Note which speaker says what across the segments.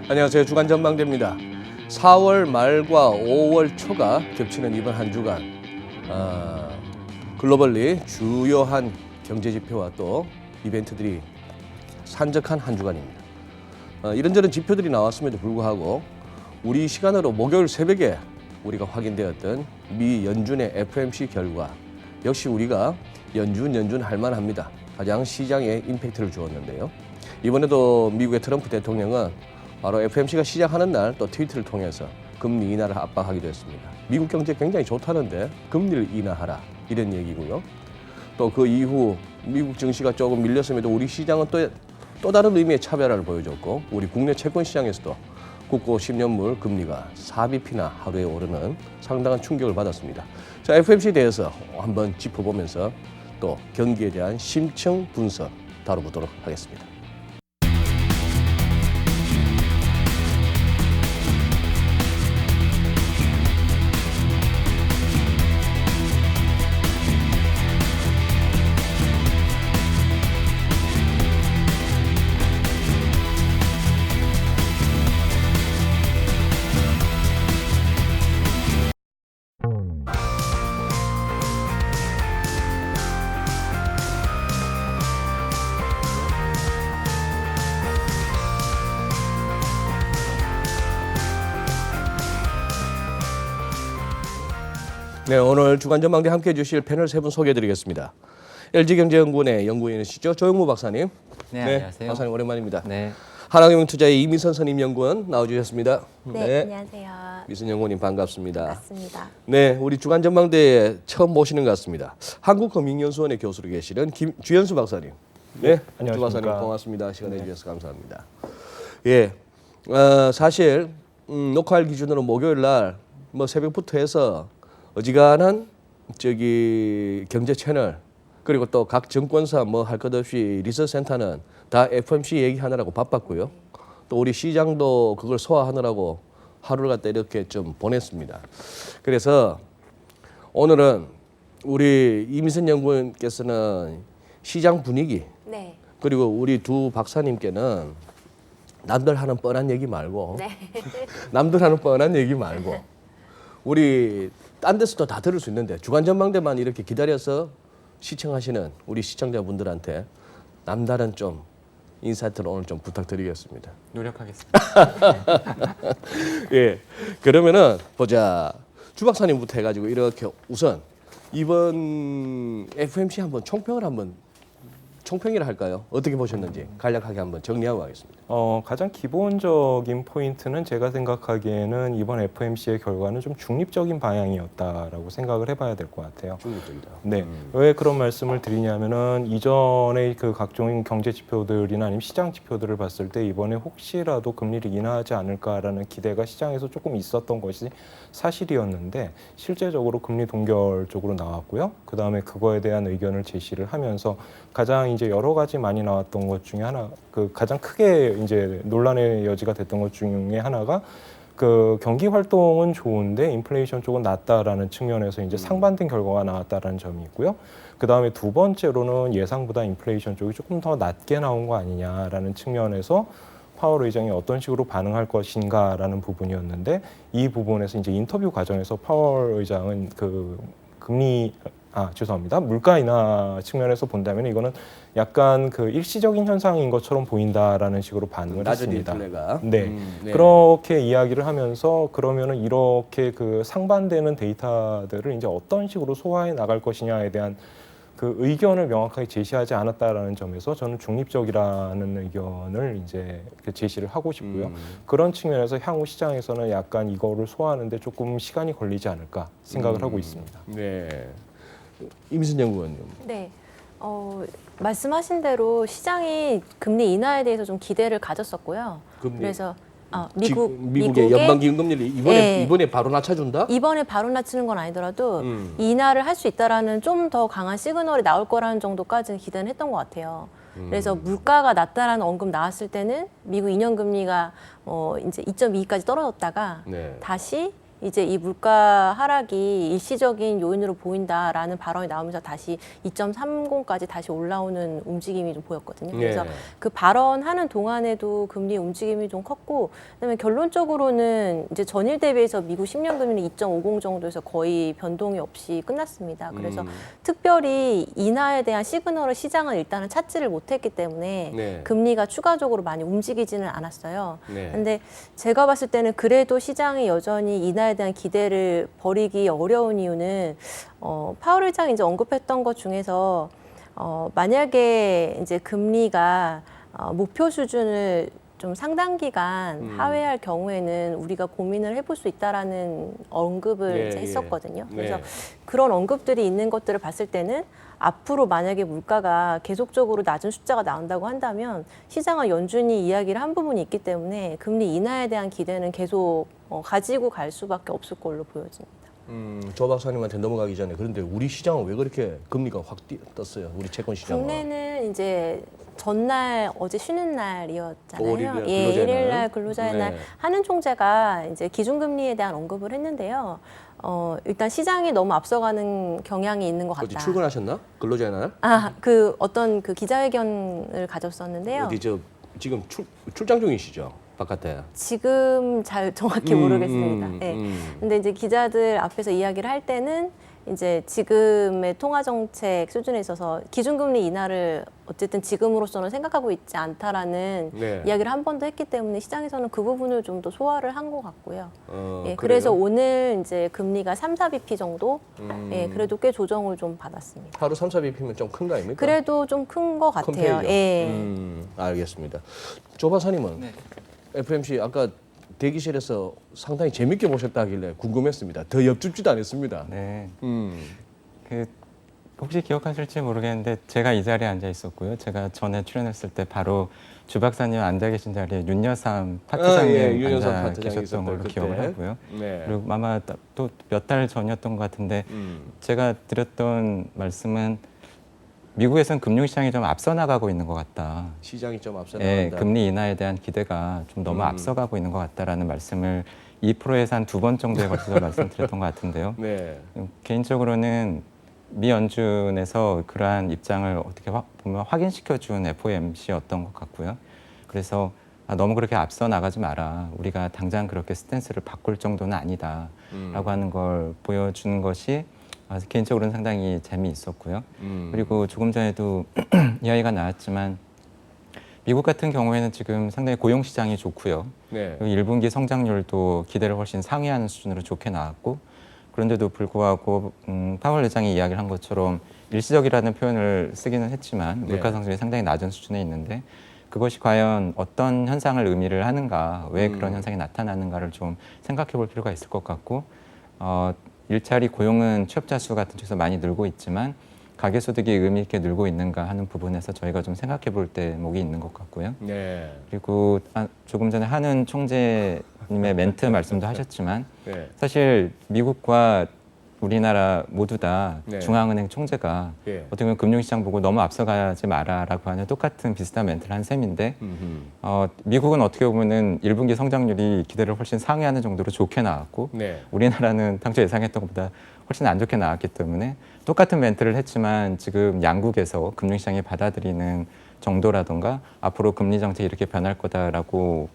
Speaker 1: 안녕하세요. 주간 전망대입니다. 4월 말과 5월 초가 겹치는 이번 한 주간 글로벌리 주요한 경제 지표와 또 이벤트들이 산적한 한 주간입니다. 이런저런 지표들이 나왔음에도 불구하고 우리 시간으로 목요일 새벽에 우리가 확인되었던 미 연준의 FOMC 결과 역시 우리가 연준 할만합니다. 가장 시장에 임팩트를 주었는데요. 이번에도 미국의 트럼프 대통령은 바로 FOMC가 시작하는 날 또 트위터를 통해서 금리 인하를 압박하기도 했습니다. 미국 경제 굉장히 좋다는데 금리를 인하하라 이런 얘기고요. 또 그 이후 미국 증시가 조금 밀렸음에도 우리 시장은 또 다른 의미의 차별화를 보여줬고 우리 국내 채권 시장에서도 국고 10년물 금리가 4bp나 하루에 오르는 상당한 충격을 받았습니다. 자, FOMC에 대해서 한번 짚어보면서 또 경기에 대한 심층 분석 다뤄보도록 하겠습니다. 네, 오늘 주간전망대 함께해 주실 패널 세 분 소개해드리겠습니다. LG경제연구원의 연구위원이시죠. 조영무 박사님.
Speaker 2: 네, 안녕하세요.
Speaker 1: 박사님 오랜만입니다.
Speaker 2: 네.
Speaker 1: 하나금융투자의 이민선 선임연구원 나와주셨습니다.
Speaker 3: 네, 안녕하세요.
Speaker 1: 미선 연구원님 반갑습니다.
Speaker 3: 반갑습니다.
Speaker 1: 네, 우리 주간전망대에 처음 모시는 것 같습니다. 한국금융연수원의 교수로 계시는 주현수 박사님. 네,
Speaker 4: 안녕하십니까.
Speaker 1: 주 박사님 고맙습니다. 시간 내주셔서 감사합니다. 예, 사실 녹화할 기준으로 목요일 날 뭐 새벽부터 해서 어지간한 경제 채널 그리고 또 각 증권사 뭐 할 것 없이 리서치 센터는 다 FOMC 얘기하느라고 바빴고요. 또 우리 시장도 그걸 소화하느라고 하루를 갖다 이렇게 좀 보냈습니다. 그래서 오늘은 우리 이민선 연구원께서는 시장 분위기
Speaker 3: 네.
Speaker 1: 그리고 우리 두 박사님께는 남들 하는 뻔한 얘기 말고
Speaker 3: 네.
Speaker 1: 남들 하는 뻔한 얘기 말고 우리 딴 데서도 다 들을 수 있는데 주간전망대만 이렇게 기다려서 시청하시는 우리 시청자분들한테 남다른 좀 인사이트를 오늘 좀 부탁드리겠습니다.
Speaker 2: 노력하겠습니다.
Speaker 1: 예, 그러면은 보자. 주 박사님부터 해가지고 이렇게 우선 이번 FOMC 한번 총평이라 할까요? 어떻게 보셨는지 간략하게 한번 정리하고 가겠습니다.
Speaker 4: 가장 기본적인 포인트는 제가 생각하기에는 이번 FOMC의 결과는 좀 중립적인 방향이었다라고 생각을 해봐야 될 것 같아요.
Speaker 1: 중립적이다.
Speaker 4: 네, 왜 그런 말씀을 드리냐면은 이전에 그 각종 경제 지표들이나 아니면 시장 지표들을 봤을 때 이번에 혹시라도 금리를 인하하지 않을까라는 기대가 시장에서 조금 있었던 것이 사실이었는데 실제적으로 금리 동결 쪽으로 나왔고요. 그 다음에 그거에 대한 의견을 제시를 하면서 가장 이제 여러 가지 많이 나왔던 것 중에 하나, 그 가장 크게 이제 논란의 여지가 됐던 것 중에 하나가 그 경기 활동은 좋은데 인플레이션 쪽은 낮다라는 측면에서 이제 상반된 결과가 나왔다라는 점이 있고요. 그 다음에 두 번째로는 예상보다 인플레이션 쪽이 조금 더 낮게 나온 거 아니냐라는 측면에서 파월 의장이 어떤 식으로 반응할 것인가라는 부분이었는데 이 부분에서 이제 인터뷰 과정에서 파월 의장은 물가 인하 측면에서 본다면 이거는 약간 그 일시적인 현상인 것처럼 보인다라는 식으로 반응을 했습니다. 네.
Speaker 1: 네.
Speaker 4: 그렇게 이야기를 하면서 그러면은 이렇게 그 상반되는 데이터들을 이제 어떤 식으로 소화해 나갈 것이냐에 대한 그 의견을 명확하게 제시하지 않았다라는 점에서 저는 중립적이라는 의견을 이제 제시를 하고 싶고요. 그런 측면에서 향후 시장에서는 약간 이거를 소화하는데 조금 시간이 걸리지 않을까 생각을 하고 있습니다.
Speaker 1: 네. 이민선 연구원님.
Speaker 3: 네. 말씀하신 대로 시장이 금리 인하에 대해서 좀 기대를 가졌었고요. 그래서
Speaker 1: 미국의 연방기금리를 이번에 바로 낮춰준다?
Speaker 3: 이번에 바로 낮추는 건 아니더라도 인하를 할 수 있다라는 좀 더 강한 시그널이 나올 거라는 정도까지는 기대는 했던 것 같아요. 그래서 물가가 낮다라는 언급 나왔을 때는 미국 2년 금리가 이제 2.2까지 떨어졌다가
Speaker 1: 네.
Speaker 3: 다시 이제 이 물가 하락이 일시적인 요인으로 보인다라는 발언이 나오면서 다시 2.30까지 다시 올라오는 움직임이 좀 보였거든요. 그래서
Speaker 1: 네.
Speaker 3: 그 발언하는 동안에도 금리 움직임이 좀 컸고, 그다음에 결론적으로는 이제 전일 대비해서 미국 10년 금리는 2.50 정도에서 거의 변동이 없이 끝났습니다. 그래서 특별히 인하에 대한 시그널을 시장은 일단은 찾지를 못했기 때문에
Speaker 1: 네.
Speaker 3: 금리가 추가적으로 많이 움직이지는 않았어요.
Speaker 1: 네.
Speaker 3: 근데 제가 봤을 때는 그래도 시장이 여전히 인하에 대한 기대를 버리기 어려운 이유는 파월 의장이 이제 언급했던 것 중에서 만약에 이제 금리가 목표 수준을 좀 상당 기간 하회할 경우에는 우리가 고민을 해볼 수 있다라는 언급을
Speaker 1: 네,
Speaker 3: 이제
Speaker 1: 예.
Speaker 3: 했었거든요. 그래서
Speaker 1: 네.
Speaker 3: 그런 언급들이 있는 것들을 봤을 때는 앞으로 만약에 물가가 계속적으로 낮은 숫자가 나온다고 한다면 시장은 연준이 이야기를 한 부분이 있기 때문에 금리 인하에 대한 기대는 계속 가지고 갈 수밖에 없을 걸로 보여집니다.
Speaker 1: 조 박사님한테 넘어가기 전에 그런데 우리 시장은 왜 그렇게 금리가 확 떴어요? 우리 채권 시장은.
Speaker 3: 국내는 이제 전날 어제 쉬는 날이었잖아요.
Speaker 1: 5일
Speaker 3: 예,
Speaker 1: 근로자의
Speaker 3: 1일
Speaker 1: 날.
Speaker 3: 날 근로자의
Speaker 1: 네.
Speaker 3: 날 하는 총재가 이제 기준금리에 대한 언급을 했는데요. 일단 시장이 너무 앞서가는 경향이 있는 것
Speaker 1: 어디
Speaker 3: 같다.
Speaker 1: 출근하셨나? 근로자의 날?
Speaker 3: 그 어떤 그 기자회견을 가졌었는데요.
Speaker 1: 어디 지금 출장 중이시죠? 바깥에.
Speaker 3: 지금 잘 정확히 모르겠습니다. 예.
Speaker 1: 음.
Speaker 3: 근데 이제 기자들 앞에서 이야기를 할 때는 이제 지금의 통화 정책 수준에 있어서 기준금리 인하를 어쨌든 지금으로서는 생각하고 있지 않다라는
Speaker 1: 네.
Speaker 3: 이야기를 한 번 더 했기 때문에 시장에서는 그 부분을 좀 더 소화를 한 것 같고요. 예,
Speaker 1: 그래요?
Speaker 3: 그래서 오늘 이제 금리가 3-4bp 정도, 예, 그래도 꽤 조정을 좀 받았습니다.
Speaker 1: 하루 3-4bp면 좀 큰 거 아닙니까?
Speaker 3: 그래도 좀 큰 것
Speaker 1: 큰
Speaker 3: 같아요.
Speaker 1: 편이죠.
Speaker 3: 예.
Speaker 1: 알겠습니다. 조 박사님은
Speaker 2: 네.
Speaker 1: FMC 아까 대기실에서 상당히 재밌게 보셨다길래 궁금했습니다. 더 엽줍지도 않았습니다.
Speaker 2: 네.
Speaker 1: 음.
Speaker 2: 그 혹시 기억하실지 모르겠는데 제가 이 자리에 앉아 있었고요. 제가 전에 출연했을 때 바로 주 박사님 앉아 계신 자리에 윤여삼 파트장님
Speaker 1: 윤여삼
Speaker 2: 앉아
Speaker 1: 파트장이
Speaker 2: 계셨던
Speaker 1: 있었던
Speaker 2: 걸로
Speaker 1: 그때.
Speaker 2: 기억을 하고요.
Speaker 1: 네.
Speaker 2: 그리고 아마 또 몇 달 전이었던 것 같은데 제가 드렸던 말씀은 미국에서는 금융시장이 좀 앞서 나가고 있는 것 같다.
Speaker 1: 시장이 좀 앞서
Speaker 2: 예,
Speaker 1: 나간다.
Speaker 2: 금리 인하에 대한 기대가 좀 너무 앞서가고 있는 것 같다라는 말씀을 2%에서 한 2번 정도에 걸쳐서 말씀드렸던 것 같은데요.
Speaker 1: 네.
Speaker 2: 개인적으로는 미 연준에서 그러한 입장을 어떻게 보면 확인시켜준 FOMC였던 것 같고요. 그래서 너무 그렇게 앞서 나가지 마라. 우리가 당장 그렇게 스탠스를 바꿀 정도는 아니다라고 하는 걸 보여주는 것이 개인적으로는 상당히 재미있었고요. 그리고 조금 전에도 이야기가 나왔지만 미국 같은 경우에는 지금 상당히 고용 시장이 좋고요.
Speaker 1: 네.
Speaker 2: 그리고 1분기 성장률도 기대를 훨씬 상회하는 수준으로 좋게 나왔고 그런데도 불구하고 파월 의장이 이야기를 한 것처럼 일시적이라는 표현을 쓰기는 했지만
Speaker 1: 네.
Speaker 2: 물가 상승이 상당히 낮은 수준에 있는데 그것이 과연 어떤 현상을 의미를 하는가, 왜 그런 현상이 나타나는가를 좀 생각해 볼 필요가 있을 것 같고 일자리 고용은 취업자 수 같은 쪽에서 많이 늘고 있지만 가계소득이 의미 있게 늘고 있는가 하는 부분에서 저희가 좀 생각해 볼 대목이 있는 것 같고요.
Speaker 1: 네.
Speaker 2: 그리고 조금 전에 한은 총재님의 멘트 말씀도 하셨지만
Speaker 1: 네.
Speaker 2: 사실 미국과 우리나라 모두 다
Speaker 1: 네.
Speaker 2: 중앙은행 총재가
Speaker 1: 예.
Speaker 2: 어떻게 보면 금융시장 보고 너무 앞서가지 마라라고 하는 똑같은 비슷한 멘트를 한 셈인데 미국은 어떻게 보면은 1분기 성장률이 기대를 훨씬 상회하는 정도로 좋게 나왔고
Speaker 1: 네.
Speaker 2: 우리나라는 당초 예상했던 것보다 훨씬 안 좋게 나왔기 때문에 똑같은 멘트를 했지만 지금 양국에서 금융시장이 받아들이는 정도라던가 앞으로 금리 정책이 이렇게 변할 거다라고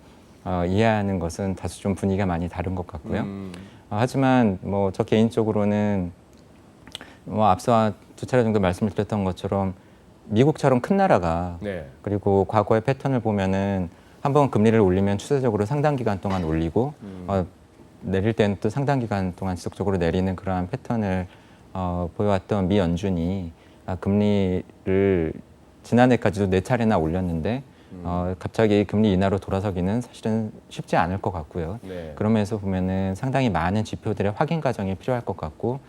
Speaker 2: 이해하는 것은 다소 좀 분위기가 많이 다른 것 같고요. 하지만 뭐 저 개인적으로는 앞서 두 차례 정도 말씀을 드렸던 것처럼 미국처럼 큰 나라가
Speaker 1: 네.
Speaker 2: 그리고 과거의 패턴을 보면은 한번 금리를 올리면 추세적으로 상당 기간 동안 올리고 내릴 때는 또 상당 기간 동안 지속적으로 내리는 그러한 패턴을 보여왔던 미 연준이 금리를 지난해까지도 4차례나 올렸는데 갑자기 금리 인하로 돌아서기는 사실은 쉽지 않을 것 같고요.
Speaker 1: 네.
Speaker 2: 그런 면에서 보면은 상당히 많은 지표들의 확인 과정이 필요할 것 같고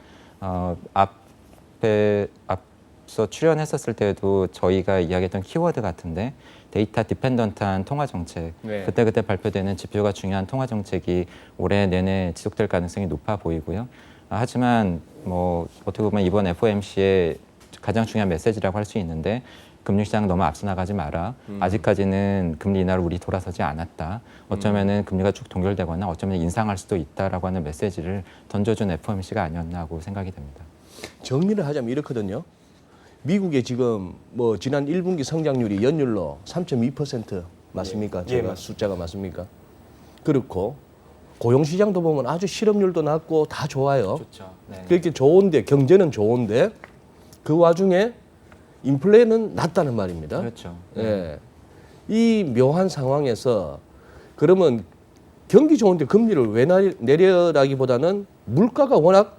Speaker 2: 앞서 출연했었을 때도 저희가 이야기했던 키워드 같은데 데이터 디펜던트한 통화 정책
Speaker 1: 네.
Speaker 2: 그때그때 발표되는 지표가 중요한 통화 정책이 올해 내내 지속될 가능성이 높아 보이고요. 하지만 뭐 어떻게 보면 이번 FOMC의 가장 중요한 메시지라고 할 수 있는데 금융 시장 너무 앞서 나가지 마라. 아직까지는 금리 인하로 우리 돌아서지 않았다. 어쩌면은 금리가 쭉 동결되거나 어쩌면 인상할 수도 있다라고 하는 메시지를 던져준 FOMC가 아니었나 하고 생각이 됩니다.
Speaker 1: 정리를 하자면 이렇거든요. 미국의 지금 뭐 지난 1분기 성장률이 연율로 3.2% 맞습니까? 제가 숫자가 맞습니까? 그렇고 고용 시장도 보면 아주 실업률도 낮고 다 좋아요.
Speaker 2: 좋죠. 네.
Speaker 1: 그렇게 좋은데 경제는 좋은데 그 와중에 인플레는 낮다는 말입니다.
Speaker 2: 그렇죠.
Speaker 1: 예. 이 묘한 상황에서 그러면 경기 좋은데 금리를 왜 내려라기보다는 물가가 워낙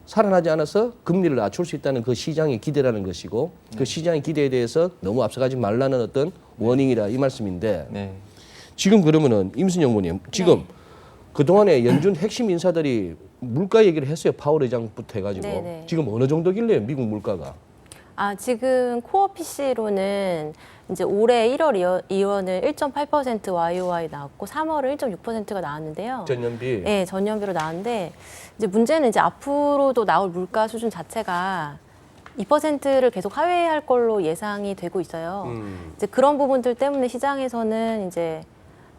Speaker 1: 살아나지 않아서 금리를 낮출 수 있다는 그 시장의 기대라는 것이고 그 시장의 기대에 대해서 너무 앞서가지 말라는 어떤 워닝이라 이 말씀인데
Speaker 2: 네.
Speaker 1: 지금 그러면은 임순영 의원님 지금 그동안에 연준 핵심 인사들이 물가 얘기를 했어요. 파월 의장부터 해가지고
Speaker 3: 네네.
Speaker 1: 지금 어느 정도길래 미국 물가가
Speaker 3: 지금 코어 PC로는 이제 올해 1월 2월은 1.8% YOY 나왔고 3월은 1.6%가 나왔는데요.
Speaker 1: 전년비
Speaker 3: 네, 전년비로 나왔는데 이제 문제는 이제 앞으로도 나올 물가 수준 자체가 2%를 계속 하회할 걸로 예상이 되고 있어요. 이제 그런 부분들 때문에 시장에서는 이제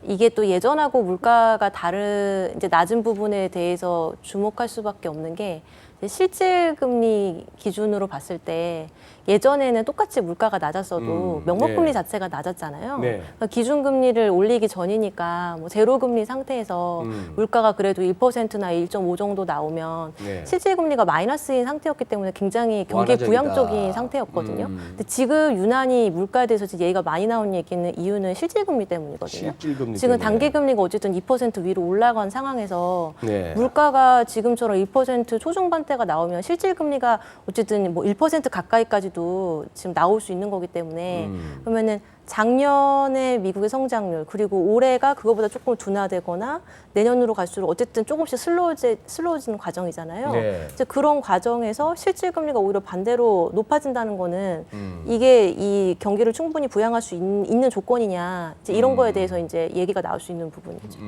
Speaker 3: 이게 또 예전하고 물가가 다른 이제 낮은 부분에 대해서 주목할 수밖에 없는 게 이제 실질 금리 기준으로 봤을 때 예전에는 똑같이 물가가 낮았어도 명목 금리
Speaker 1: 네.
Speaker 3: 자체가 낮았잖아요.
Speaker 1: 네.
Speaker 3: 그러니까 기준 금리를 올리기 전이니까 뭐 제로 금리 상태에서 물가가 그래도 1%나 1.5 정도 나오면
Speaker 1: 네.
Speaker 3: 실질 금리가 마이너스인 상태였기 때문에 굉장히 경기
Speaker 1: 완화적이다.
Speaker 3: 부양적인 상태였거든요. 근데 지금 유난히 물가에 대해서 지금 얘기가 많이 나온 얘기는 이유는 실질 금리 때문이거든요.
Speaker 1: 실질금리
Speaker 3: 지금
Speaker 1: 때문에.
Speaker 3: 단기 금리가 어쨌든 2% 위로 올라간 상황에서
Speaker 1: 네.
Speaker 3: 물가가 지금처럼 1% 초중반대가 나오면 실질 금리가 어쨌든 뭐 1% 가까이까지도 지금 나올 수 있는 거기 때문에 그러면은 작년에 미국의 성장률 그리고 올해가 그거보다 조금 둔화되거나 내년으로 갈수록 어쨌든 조금씩 슬로워지는 과정이잖아요.
Speaker 1: 네.
Speaker 3: 이제 그런 과정에서 실질 금리가 오히려 반대로 높아진다는 거는 이게 이 경기를 충분히 부양할 수 있는 조건이냐 이제 이런 거에 대해서 이제 얘기가 나올 수 있는 부분이죠.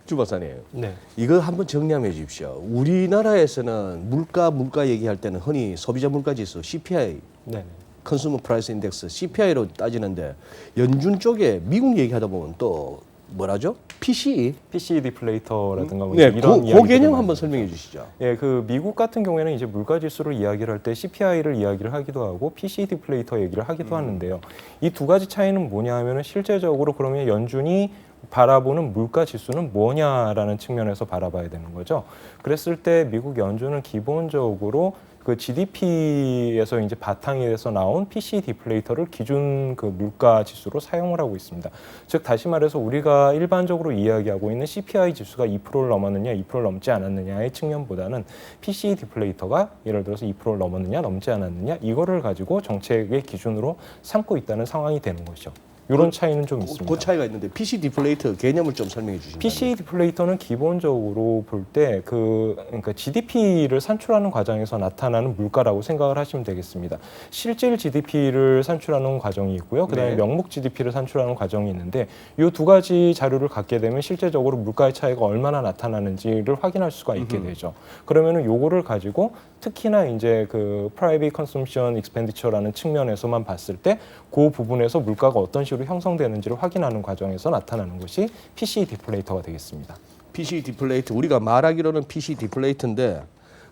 Speaker 1: 주 박사님
Speaker 4: 네.
Speaker 1: 이거 한번 정리해 주십시오. 우리나라에서는 물가 얘기할 때는 흔히 소비자 물가지수 CPI
Speaker 4: 네.
Speaker 1: 컨슈머 프라이스 인덱스 CPI로 따지는데 연준 쪽에 미국 얘기하다 보면 또 뭐라죠? PCE?
Speaker 4: PC 디플레이터라든가 뭐
Speaker 1: 네,
Speaker 4: 이런
Speaker 1: 그
Speaker 4: 이야기들을
Speaker 1: 개념
Speaker 4: 많이
Speaker 1: 한번
Speaker 4: 하죠.
Speaker 1: 설명해 주시죠.
Speaker 4: 예, 그 미국 같은 경우에는 이제 물가 지수를 이야기를 할 때 CPI를 이야기를 하기도 하고 PC 디플레이터 얘기를 하기도 하는데요. 이 두 가지 차이는 뭐냐 하면은 실제적으로 그러면 연준이 바라보는 물가 지수는 뭐냐라는 측면에서 바라봐야 되는 거죠. 그랬을 때 미국 연준은 기본적으로 그 GDP에서 이제 바탕이 돼서 나온 PC 디플레이터를 기준 그 물가 지수로 사용을 하고 있습니다. 즉 다시 말해서 우리가 일반적으로 이야기하고 있는 CPI 지수가 2%를 넘었느냐, 2%를 넘지 않았느냐의 측면보다는 PC 디플레이터가 예를 들어서 2%를 넘었느냐, 넘지 않았느냐 이거를 가지고 정책의 기준으로 삼고 있다는 상황이 되는 것이죠. 이런 차이는 좀 있습니다.
Speaker 1: 그 차이가 있는데 PC 디플레이터 개념을 좀 설명해 주시면.
Speaker 4: PC 디플레이터는 기본적으로 볼 때 그러니까 GDP를 산출하는 과정에서 나타나는 물가라고 생각을 하시면 되겠습니다. 실질 GDP를 산출하는 과정이 있고요. 그다음에
Speaker 1: 네.
Speaker 4: 명목 GDP를 산출하는 과정이 있는데 이 두 가지 자료를 갖게 되면 실제적으로 물가의 차이가 얼마나 나타나는지를 확인할 수가 있게 되죠. 그러면은 요거를 가지고 특히나 이제 그 Private Consumption Expenditure라는 측면에서만 봤을 때 그 부분에서 물가가 어떤 식으로 형성되는지를 확인하는 과정에서 나타나는 것이 PC 디플레이터가 되겠습니다.
Speaker 1: PC 디플레이트 우리가 말하기로는 PC 디플레이트인데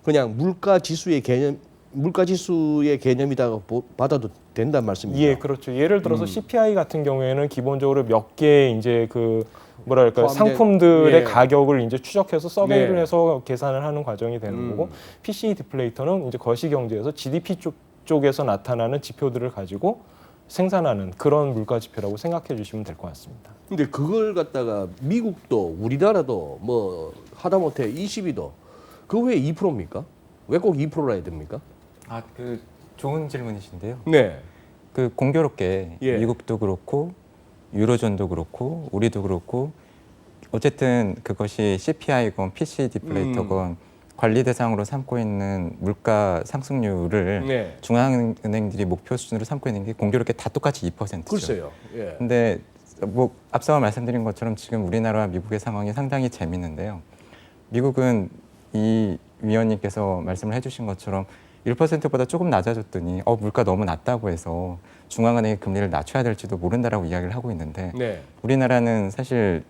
Speaker 1: 그냥 물가 지수의 개념이다고 받아도 된다는 말씀이죠.
Speaker 4: 예, 그렇죠. 예를 들어서 CPI 같은 경우에는 기본적으로 몇 개 이제 그 뭐랄까
Speaker 1: 포함된-
Speaker 4: 상품들의
Speaker 1: 예.
Speaker 4: 가격을 이제 추적해서 서베이를
Speaker 1: 네.
Speaker 4: 해서 계산을 하는 과정이 되는 거고 PC 디플레이터는 이제 거시경제에서 GDP 쪽에서 나타나는 지표들을 가지고 생산하는 그런 물가 지표라고 생각해 주시면 될 것 같습니다.
Speaker 1: 근데 그걸 갖다가 미국도 우리나라도 뭐 하다못해 22도 그거 왜 2%입니까? 왜 꼭 2%라 해야 됩니까?
Speaker 2: 아, 그 좋은 질문이신데요.
Speaker 1: 네.
Speaker 2: 그 공교롭게
Speaker 1: 예.
Speaker 2: 미국도 그렇고 유로존도 그렇고 우리도 그렇고 어쨌든 그것이 CPI건 PC 디플레이터건 관리 대상으로 삼고 있는 물가 상승률을
Speaker 1: 네.
Speaker 2: 중앙은행들이 목표 수준으로 삼고 있는 게 공교롭게 다 똑같이 2%죠.
Speaker 1: 글쎄요. 예.
Speaker 2: 근데 뭐 앞서 말씀드린 것처럼 지금 우리나라와 미국의 상황이 상당히 재밌는데요. 미국은 이 위원님께서 말씀을 해주신 것처럼 1%보다 조금 낮아졌더니 물가 너무 낮다고 해서 중앙은행이 금리를 낮춰야 될지도 모른다라고 이야기를 하고 있는데
Speaker 1: 네.
Speaker 2: 우리나라는 사실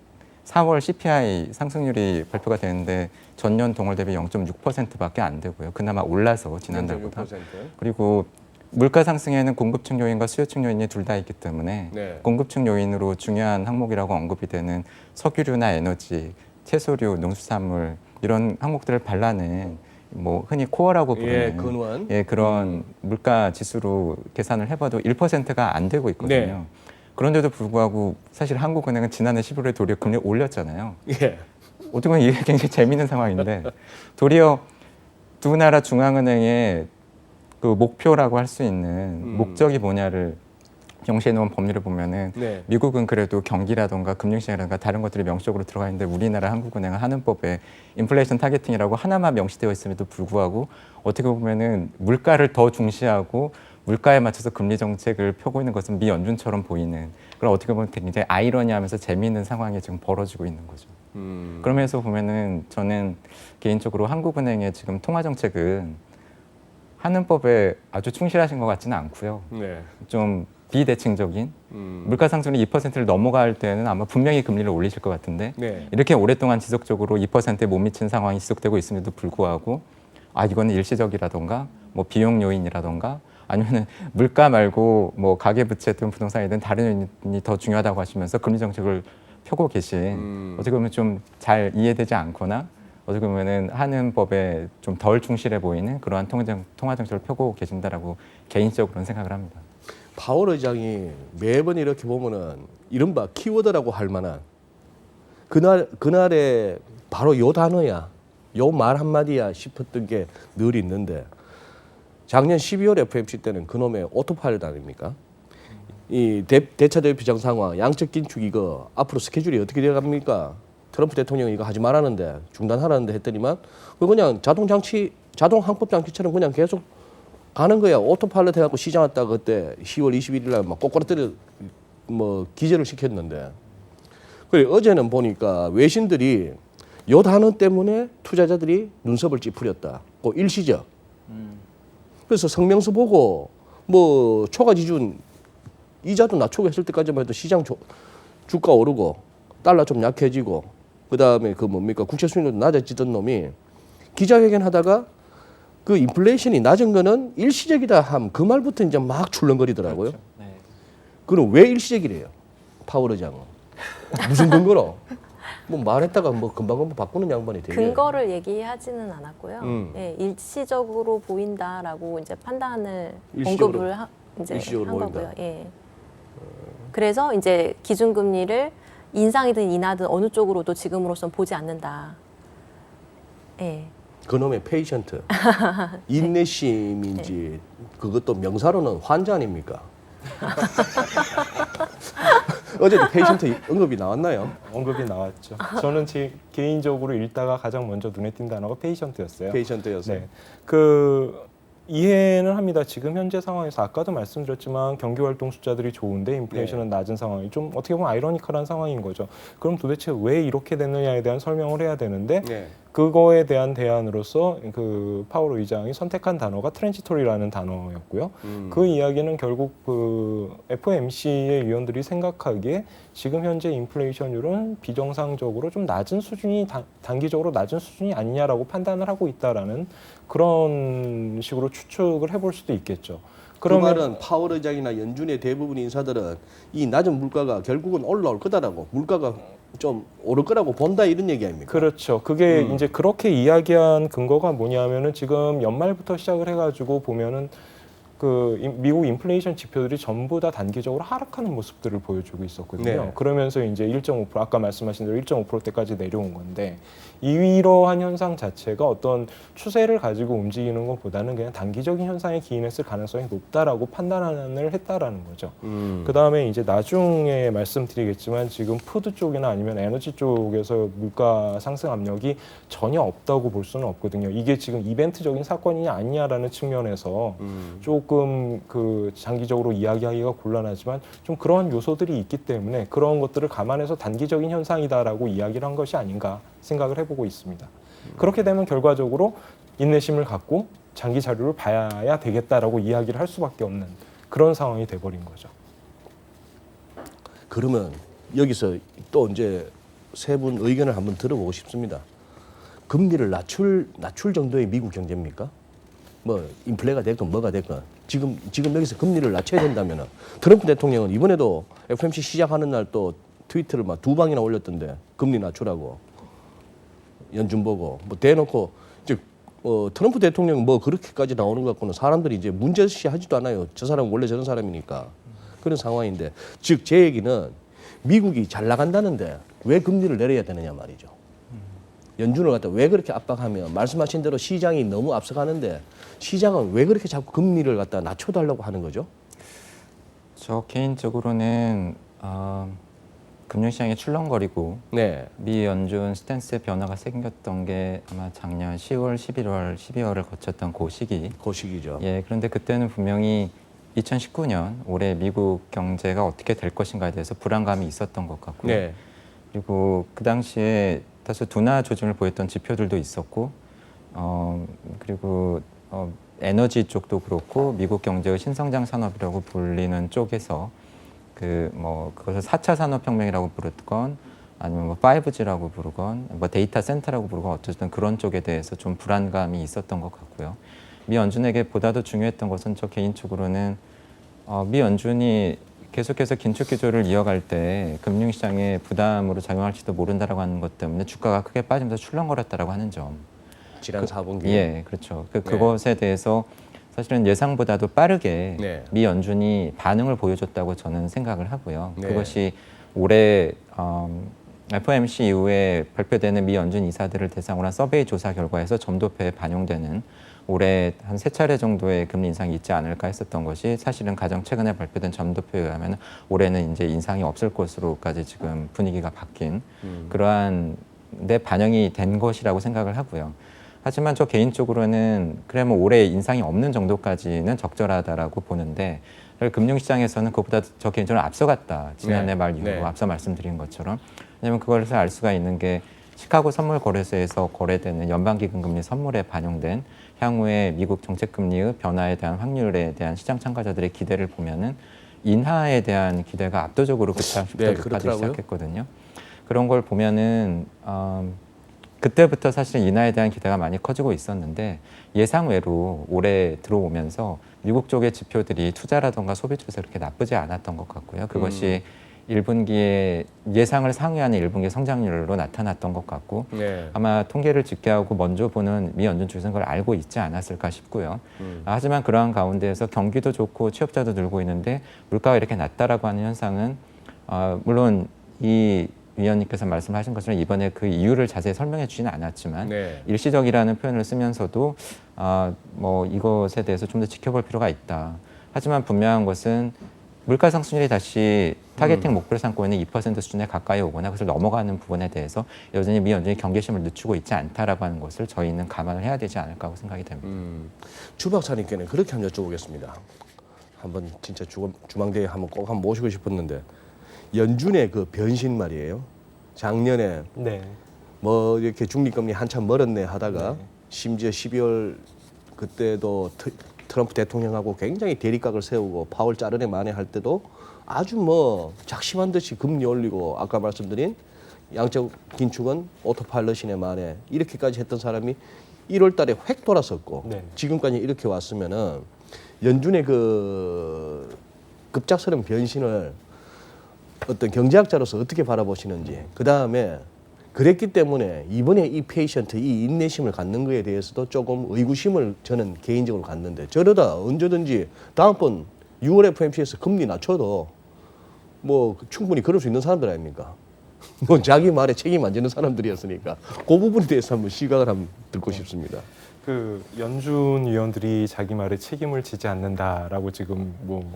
Speaker 2: 4월 CPI 상승률이 발표가 되는데 전년 동월 대비 0.6%밖에 안 되고요. 그나마 올라서 지난달보다.
Speaker 1: 0.6%.
Speaker 2: 그리고 물가 상승에는 공급층 요인과 수요층 요인이 둘 다 있기 때문에
Speaker 1: 네.
Speaker 2: 공급층 요인으로 중요한 항목이라고 언급이 되는 석유류나 에너지, 채소류, 농수산물 이런 항목들을 발라낸 뭐 흔히 코어라고
Speaker 1: 예,
Speaker 2: 부르는
Speaker 1: 근원.
Speaker 2: 그런 물가 지수로 계산을 해봐도 1%가 안 되고 있거든요.
Speaker 1: 네.
Speaker 2: 그런데도 불구하고 사실 한국은행은 지난해 11월에 도리어 금리를 올렸잖아요.
Speaker 1: 예.
Speaker 2: 어떻게 보면 이게 굉장히 재미있는 상황인데 도리어 두 나라 중앙은행의 그 목표라고 할 수 있는 목적이 뭐냐를 명시해 놓은 법률을 보면은
Speaker 1: 네.
Speaker 2: 미국은 그래도 경기라든가 금융시장이라든가 다른 것들이 명시적으로 들어가 있는데 우리나라 한국은행은 하는 법에 인플레이션 타겟팅이라고 하나만 명시되어 있음에도 불구하고 어떻게 보면은 물가를 더 중시하고 물가에 맞춰서 금리 정책을 펴고 있는 것은 미 연준처럼 보이는 그런 어떻게 보면 굉장히 아이러니하면서 재미있는 상황이 지금 벌어지고 있는 거죠. 그러면서 보면은 저는 개인적으로 한국은행의 지금 통화 정책은 하는 법에 아주 충실하신 것 같지는 않고요.
Speaker 1: 네.
Speaker 2: 좀 비대칭적인 물가 상승률이 2%를 넘어갈 때는 아마 분명히 금리를 올리실 것 같은데
Speaker 1: 네.
Speaker 2: 이렇게 오랫동안 지속적으로 2%에 못 미친 상황이 지속되고 있음에도 불구하고 이거는 일시적이라던가 뭐 비용 요인이라던가 아니면은 물가 말고 뭐 가계부채든 부동산이든 다른 요인이 더 중요하다고 하시면서 금리 정책을 펴고 계신 어떻게 보면 좀 잘 이해되지 않거나 어떻게 보면은 하는 법에 좀 덜 충실해 보이는 그러한 통화 정책을 펴고 계신다라고 개인적으로는 생각을 합니다.
Speaker 1: 파월 의장이 매번 이렇게 보면은 이른바 키워드라고 할 만한 그날에 바로 요 단어야, 요 말 한마디야 싶었던 게 늘 있는데 작년 12월 FMC 때는 그놈의 오토파일럿 아닙니까? 이 대차 대비 비정상화, 양적 긴축 이거 앞으로 스케줄이 어떻게 되어갑니까? 트럼프 대통령이 이거 하지 말라는데 중단하라는데 했더니만 그거 그냥 자동 항법 장치처럼 그냥 계속 가는 거야. 오토파일럿 해갖고 시장 왔다 그때 10월 21일 날 막 꼬꼬라 때려 뭐 기절을 시켰는데 그래 어제는 보니까 외신들이 요 단어 때문에 투자자들이 눈썹을 찌푸렸다. 그 일시적. 그래서 성명서 보고 뭐 초과 지준 이자도 낮추고 했을 때까지만 해도 시장 주가 오르고 달러 좀 약해지고 그다음에 그 뭡니까 국채 수익률도 낮아지던 놈이 기자회견 하다가 그 인플레이션이 낮은 거는 일시적이다 함 그 말부터 이제 막 출렁거리더라고요.
Speaker 2: 그렇죠. 네.
Speaker 1: 그럼 왜 일시적이래요? 파월 의장은 무슨 근거로? 뭐 말했다가 뭐 금방 바꾸는 양반이 되게
Speaker 3: 근거를 얘기하지는 않았고요.
Speaker 1: 음.
Speaker 3: 예, 일시적으로 보인다라고 이제 판단을
Speaker 1: 일시적으로,
Speaker 3: 언급을 이제
Speaker 1: 일시적으로
Speaker 3: 한
Speaker 1: 보인다.
Speaker 3: 거고요. 예. 그래서 이제 기준금리를 인상이든 인하든 어느 쪽으로도 지금으로선 보지 않는다. 예.
Speaker 1: 그놈의 페이션트 인내심인지 그것도 명사로는 환자 아닙니까? 어제도 페이션트 언급이 나왔나요?
Speaker 4: 언급이 나왔죠. 저는 제 개인적으로 읽다가 가장 먼저 눈에 띈 단어가 페이션트였어요.
Speaker 1: 페이션트였어요.
Speaker 4: 네, 그 이해는 합니다. 지금 현재 상황에서 아까도 말씀드렸지만 경기 활동 숫자들이 좋은데 인플레이션은 낮은 상황이 좀 어떻게 보면 아이러니컬한 상황인 거죠. 그럼 도대체 왜 이렇게 됐느냐에 대한 설명을 해야 되는데
Speaker 1: 네.
Speaker 4: 그거에 대한 대안으로서 그 파월 의장이 선택한 단어가 트랜지토리라는 단어였고요. 그 이야기는 결국 그 FOMC의 위원들이 생각하기에 지금 현재 인플레이션율은 비정상적으로 좀 낮은 수준이 단기적으로 낮은 수준이 아니냐라고 판단을 하고 있다라는 그런 식으로 추측을 해볼 수도 있겠죠.
Speaker 1: 그 말은 파월 의장이나 연준의 대부분 인사들은 이 낮은 물가가 결국은 올라올 거다라고 물가가 좀 오를 거라고 본다 이런 얘기 아닙니까?
Speaker 4: 그렇죠. 그게 이제 그렇게 이야기한 근거가 뭐냐면은 지금 연말부터 시작을 해가지고 보면은 그 미국 인플레이션 지표들이 전부 다 단기적으로 하락하는 모습들을 보여주고 있었거든요.
Speaker 1: 네.
Speaker 4: 그러면서 이제 1.5% 아까 말씀하신 대로 1.5%대까지 내려온 건데 이러한 현상 자체가 어떤 추세를 가지고 움직이는 것보다는 그냥 단기적인 현상에 기인했을 가능성이 높다라고 판단을 했다라는 거죠. 그 다음에 이제 나중에 말씀드리겠지만 지금 푸드 쪽이나 아니면 에너지 쪽에서 물가 상승 압력이 전혀 없다고 볼 수는 없거든요. 이게 지금 이벤트적인 사건이냐 아니냐라는 측면에서 조금 그 장기적으로 이야기하기가 곤란하지만 좀 그러한 요소들이 있기 때문에 그런 것들을 감안해서 단기적인 현상이다라고 이야기를 한 것이 아닌가 생각을 해보고 있습니다. 그렇게 되면 결과적으로 인내심을 갖고 장기 자료를 봐야 되겠다라고 이야기를 할 수밖에 없는 그런 상황이 돼버린 거죠.
Speaker 1: 그러면 여기서 또 이제 세 분 의견을 한번 들어보고 싶습니다. 금리를 낮출 정도의 미국 경제입니까? 뭐 인플레가 됐건 뭐가 됐건 지금 여기서 금리를 낮춰야 된다면은 트럼프 대통령은 이번에도 FOMC 시작하는 날 또 트위터를 막 2방이나 올렸던데 금리 낮추라고 연준 보고 뭐 대놓고 이제 트럼프 대통령 뭐 그렇게까지 나오는 것 같고는 사람들이 이제 문제시 하지도 않아요. 저 사람은 원래 저런 사람이니까 그런 상황인데 즉 제 얘기는 미국이 잘 나간다는데 왜 금리를 내려야 되느냐 말이죠. 연준을 갖다 왜 그렇게 압박하면 말씀하신 대로 시장이 너무 앞서가는데 시장은 왜 그렇게 자꾸 금리를 갖다 낮춰달라고 하는 거죠?
Speaker 2: 저 개인적으로는 금융시장이 출렁거리고
Speaker 1: 네.
Speaker 2: 미 연준 스탠스의 변화가 생겼던 게 아마 작년 10월, 11월, 12월을 거쳤던 그 시기.
Speaker 1: 그 시기죠.
Speaker 2: 예, 그런데 그때는 분명히 2019년 올해 미국 경제가 어떻게 될 것인가에 대해서 불안감이 있었던 것 같고요.
Speaker 1: 네.
Speaker 2: 그리고 그 당시에 다소 둔화 조짐을 보였던 지표들도 있었고, 그리고 에너지 쪽도 그렇고 미국 경제의 신성장 산업이라고 불리는 쪽에서 그것을 4차 산업혁명이라고 부르건 아니면 뭐 5G라고 부르건 뭐 데이터 센터라고 부르건 어쨌든 그런 쪽에 대해서 좀 불안감이 있었던 것 같고요. 미 연준에게 보다도 중요했던 것은 저 개인적으로는 미 연준이 계속해서 긴축 기조를 이어갈 때 금융시장에 부담으로 작용할지도 모른다라고 하는 것 때문에 주가가 크게 빠지면서 출렁거렸다라고 하는 점.
Speaker 1: 지난 4분기.
Speaker 2: 예, 그렇죠. 그것에 대해서 사실은 예상보다도 빠르게
Speaker 1: 네.
Speaker 2: 미 연준이 반응을 보여줬다고 저는 생각을 하고요.
Speaker 1: 네.
Speaker 2: 그것이 올해 FOMC 이후에 발표되는 미 연준 이사들을 대상으로 한 서베이 조사 결과에서 점도표에 반영되는 올해 한 3차례 정도의 금리 인상이 있지 않을까 했었던 것이 사실은 가장 최근에 발표된 점도표에 의하면 올해는 이제 인상이 없을 것으로까지 지금 분위기가 바뀐 그러한 데 반영이 된 것이라고 생각을 하고요. 하지만 저 개인적으로는 그래 뭐 올해 인상이 없는 정도까지는 적절하다라고 보는데 금융시장에서는 그것보다 저 개인적으로 앞서갔다. 지난해
Speaker 1: 네.
Speaker 2: 말 이후로
Speaker 1: 네.
Speaker 2: 앞서 말씀드린 것처럼. 왜냐하면 그것을 알 수가 있는 게 시카고 선물 거래소에서 거래되는 연방기금 금리 선물에 반영된 향후에 미국 정책금리의 변화에 대한 확률에 대한 시장 참가자들의 기대를 보면은 인하에 대한 기대가 압도적으로 그 차부터
Speaker 1: 네,
Speaker 2: 높아지기
Speaker 1: 그렇더라고요.
Speaker 2: 시작했거든요. 그런 걸 보면은 그때부터 사실 인하에 대한 기대가 많이 커지고 있었는데 예상외로 올해 들어오면서 미국 쪽의 지표들이 투자라던가 소비 쪽에서 그렇게 나쁘지 않았던 것 같고요. 그것이 1분기에 예상을 상회하는 1분기 성장률로 나타났던 것 같고
Speaker 1: 네.
Speaker 2: 아마 통계를 집계하고 먼저 보는 미 연준 쪽에서는 그걸 알고 있지 않았을까 싶고요. 하지만 그러한 가운데에서 경기도 좋고 취업자도 늘고 있는데 물가가 이렇게 낮다라고 하는 현상은 물론 이 위원님께서 말씀하신 것처럼 이번에 그 이유를 자세히 설명해 주지는 않았지만
Speaker 1: 네.
Speaker 2: 일시적이라는 표현을 쓰면서도 뭐 이것에 대해서 좀 더 지켜볼 필요가 있다. 하지만 분명한 것은 물가 상승률이 다시 타겟팅 목표를 삼고 있는 2% 수준에 가까이 오거나 그것을 넘어가는 부분에 대해서 여전히 미 연준이 경계심을 늦추고 있지 않다라고 하는 것을 저희는 감안을 해야 되지 않을까 하고 생각이 됩니다.
Speaker 1: 주 박사님께는 그렇게 한번 여쭤보겠습니다. 한번 진짜 주망대에 꼭 한번 모시고 싶었는데 연준의 그 변신 말이에요. 작년에
Speaker 4: 네.
Speaker 1: 뭐 이렇게 중립금리 한참 멀었네 하다가
Speaker 4: 네.
Speaker 1: 심지어 12월 그때도 트럼프 대통령하고 굉장히 대립각을 세우고 파월 자르네 마네 할 때도 아주 뭐 작심한 듯이 금리 올리고 아까 말씀드린 양적 긴축은 오토파일럿이네 마네 이렇게까지 했던 사람이 1월 달에 획 돌아섰고
Speaker 4: 네.
Speaker 1: 지금까지 이렇게 왔으면은 연준의 그 급작스러운 변신을 어떤 경제학자로서 어떻게 바라보시는지 그 다음에 그랬기 때문에 이번에 이 페이션트, 이 인내심을 갖는 거에 대해서도 조금 의구심을 저는 개인적으로 갖는데 저러다 언제든지 다음번 6월 FOMC에서 금리 낮춰도 뭐 충분히 그럴 수 있는 사람들 아닙니까? 뭐 자기 말에 책임 안 지는 사람들이었으니까 그 부분에 대해서 한번 시각을 한번 듣고 싶습니다.
Speaker 4: 그 연준 위원들이 자기 말에 책임을 지지 않는다라고 지금 뭐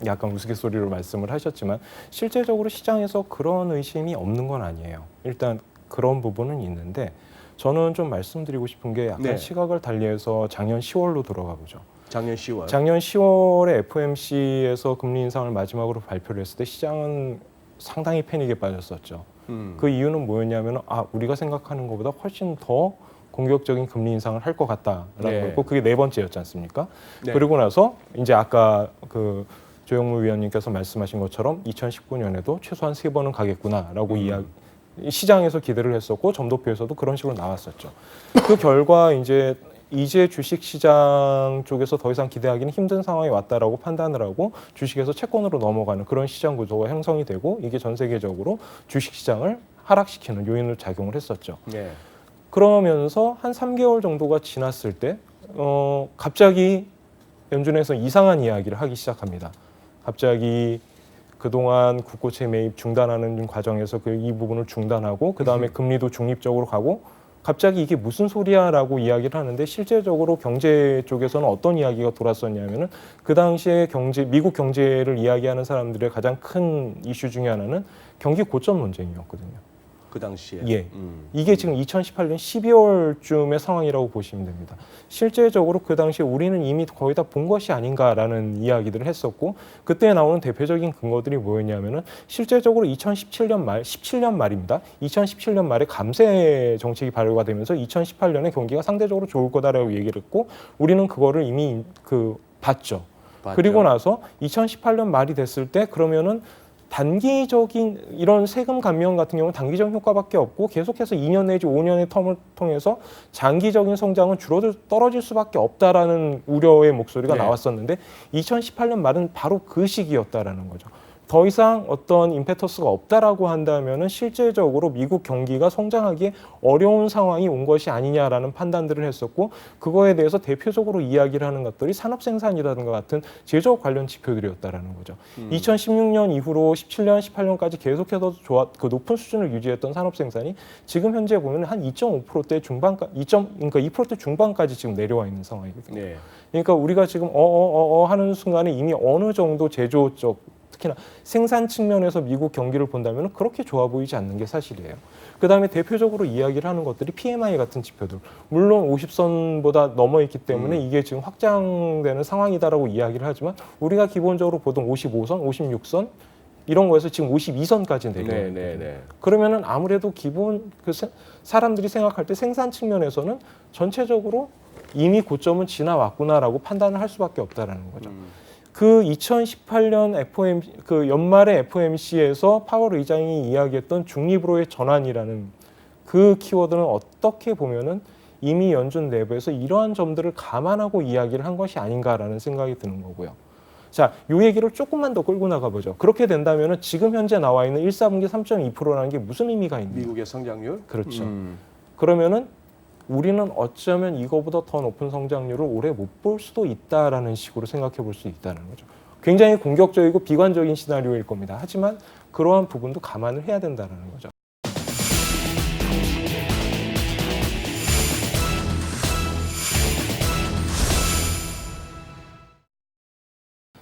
Speaker 4: 약간 우스갯소리로 말씀을 하셨지만 실제적으로 시장에서 그런 의심이 없는 건 아니에요. 일단 그런 부분은 있는데 저는 좀 말씀드리고 싶은 게 약간
Speaker 1: 네.
Speaker 4: 시각을 달리해서 작년 10월로 돌아가 보죠.
Speaker 1: 작년 10월.
Speaker 4: 작년 10월에 FOMC에서 금리 인상을 마지막으로 발표를 했을 때 시장은 상당히 패닉에 빠졌었죠. 그 이유는 뭐였냐면 우리가 생각하는 것보다 훨씬 더 공격적인 금리 인상을 할 것 같다라고
Speaker 1: 네.
Speaker 4: 했고 그게 네 번째였지 않습니까?
Speaker 1: 네.
Speaker 4: 그리고 나서 이제 아까 그 조영무 위원님께서 말씀하신 것처럼 2019년에도 최소한 3번은 가겠구나라고 이야기. 시장에서 기대를 했었고 점도표에서도 그런 식으로 나왔었죠. 그 결과 이제 주식 시장 쪽에서 더 이상 기대하기는 힘든 상황이 왔다라고 판단을 하고 주식에서 채권으로 넘어가는 그런 시장 구조가 형성이 되고 이게 전 세계적으로 주식 시장을 하락시키는 요인으로 작용을 했었죠.
Speaker 1: 네.
Speaker 4: 그러면서 한 3개월 정도가 지났을 때 갑자기 연준에서 이상한 이야기를 하기 시작합니다. 갑자기 그동안 국고채 매입 중단하는 과정에서 이 부분을 중단하고 그다음에 금리도 중립적으로 가고 갑자기 이게 무슨 소리야라고 이야기를 하는데 실제적으로 경제 쪽에서는 어떤 이야기가 돌았었냐면은 그 당시에 미국 경제를 이야기하는 사람들의 가장 큰 이슈 중에 하나는 경기 고점 논쟁이었거든요.
Speaker 1: 그 당시에.
Speaker 4: 예. 이게 지금 2018년 12월쯤의 상황이라고 보시면 됩니다. 실제적으로 그 당시에 우리는 이미 거의 다 본 것이 아닌가라는 이야기들을 했었고 그때 나오는 대표적인 근거들이 뭐였냐면은 실제적으로 17년 말입니다. 2017년 말에 감세 정책이 발효가 되면서 2018년에 경기가 상대적으로 좋을 거다라고 얘기를 했고 우리는 그거를 이미 봤죠. 그리고 나서 2018년 말이 됐을 때 그러면은 단기적인 이런 세금 감면 같은 경우는 단기적인 효과밖에 없고 계속해서 2년 내지 5년의 텀을 통해서 장기적인 성장은 떨어질 수밖에 없다라는 우려의 목소리가
Speaker 1: 네.
Speaker 4: 나왔었는데 2018년 말은 바로 그 시기였다라는 거죠. 더 이상 어떤 임페터스가 없다라고 한다면은 실제적으로 미국 경기가 성장하기에 어려운 상황이 온 것이 아니냐라는 판단들을 했었고 그거에 대해서 대표적으로 이야기를 하는 것들이 산업 생산이라든가 같은 제조업 관련 지표들이었다라는 거죠. 2016년 이후로 17년, 18년까지 계속해서 높은 수준을 유지했던 산업 생산이 지금 현재 보면 한 2.5%대 중반까지, 그러니까 2%대 중반까지 지금 내려와 있는 상황이거든요.
Speaker 1: 네.
Speaker 4: 그러니까 우리가 지금 하는 순간에 이미 어느 정도 제조 쪽 특히나 생산 측면에서 미국 경기를 본다면 그렇게 좋아 보이지 않는 게 사실이에요. 그다음에 대표적으로 이야기를 하는 것들이 PMI 같은 지표들. 물론 50선보다 넘어 있기 때문에 이게 지금 확장되는 상황이다라고 이야기를 하지만 우리가 기본적으로 보던 55선, 56선 이런 거에서 지금 52선까지 내려요.
Speaker 1: 네.
Speaker 4: 그러면은 아무래도 기본 사람들이 생각할 때 생산 측면에서는 전체적으로 이미 고점은 지나왔구나라고 판단을 할 수밖에 없다라는 거죠. 그 2018년 연말에 FOMC에서 파월 의장이 이야기했던 중립으로의 전환이라는 그 키워드는 어떻게 보면은 이미 연준 내부에서 이러한 점들을 감안하고 이야기를 한 것이 아닌가라는 생각이 드는 거고요. 자, 이 얘기를 조금만 더 끌고 나가보죠. 그렇게 된다면은 지금 현재 나와 있는 1사분기 3.2%라는 게 무슨 의미가 있는가?
Speaker 1: 미국의 성장률?
Speaker 4: 그렇죠. 그러면은 우리는 어쩌면 이거보다 더 높은 성장률을 올해 못 볼 수도 있다라는 식으로 생각해 볼 수 있다는 거죠. 굉장히 공격적이고 비관적인 시나리오일 겁니다. 하지만 그러한 부분도 감안을 해야 된다는 거죠.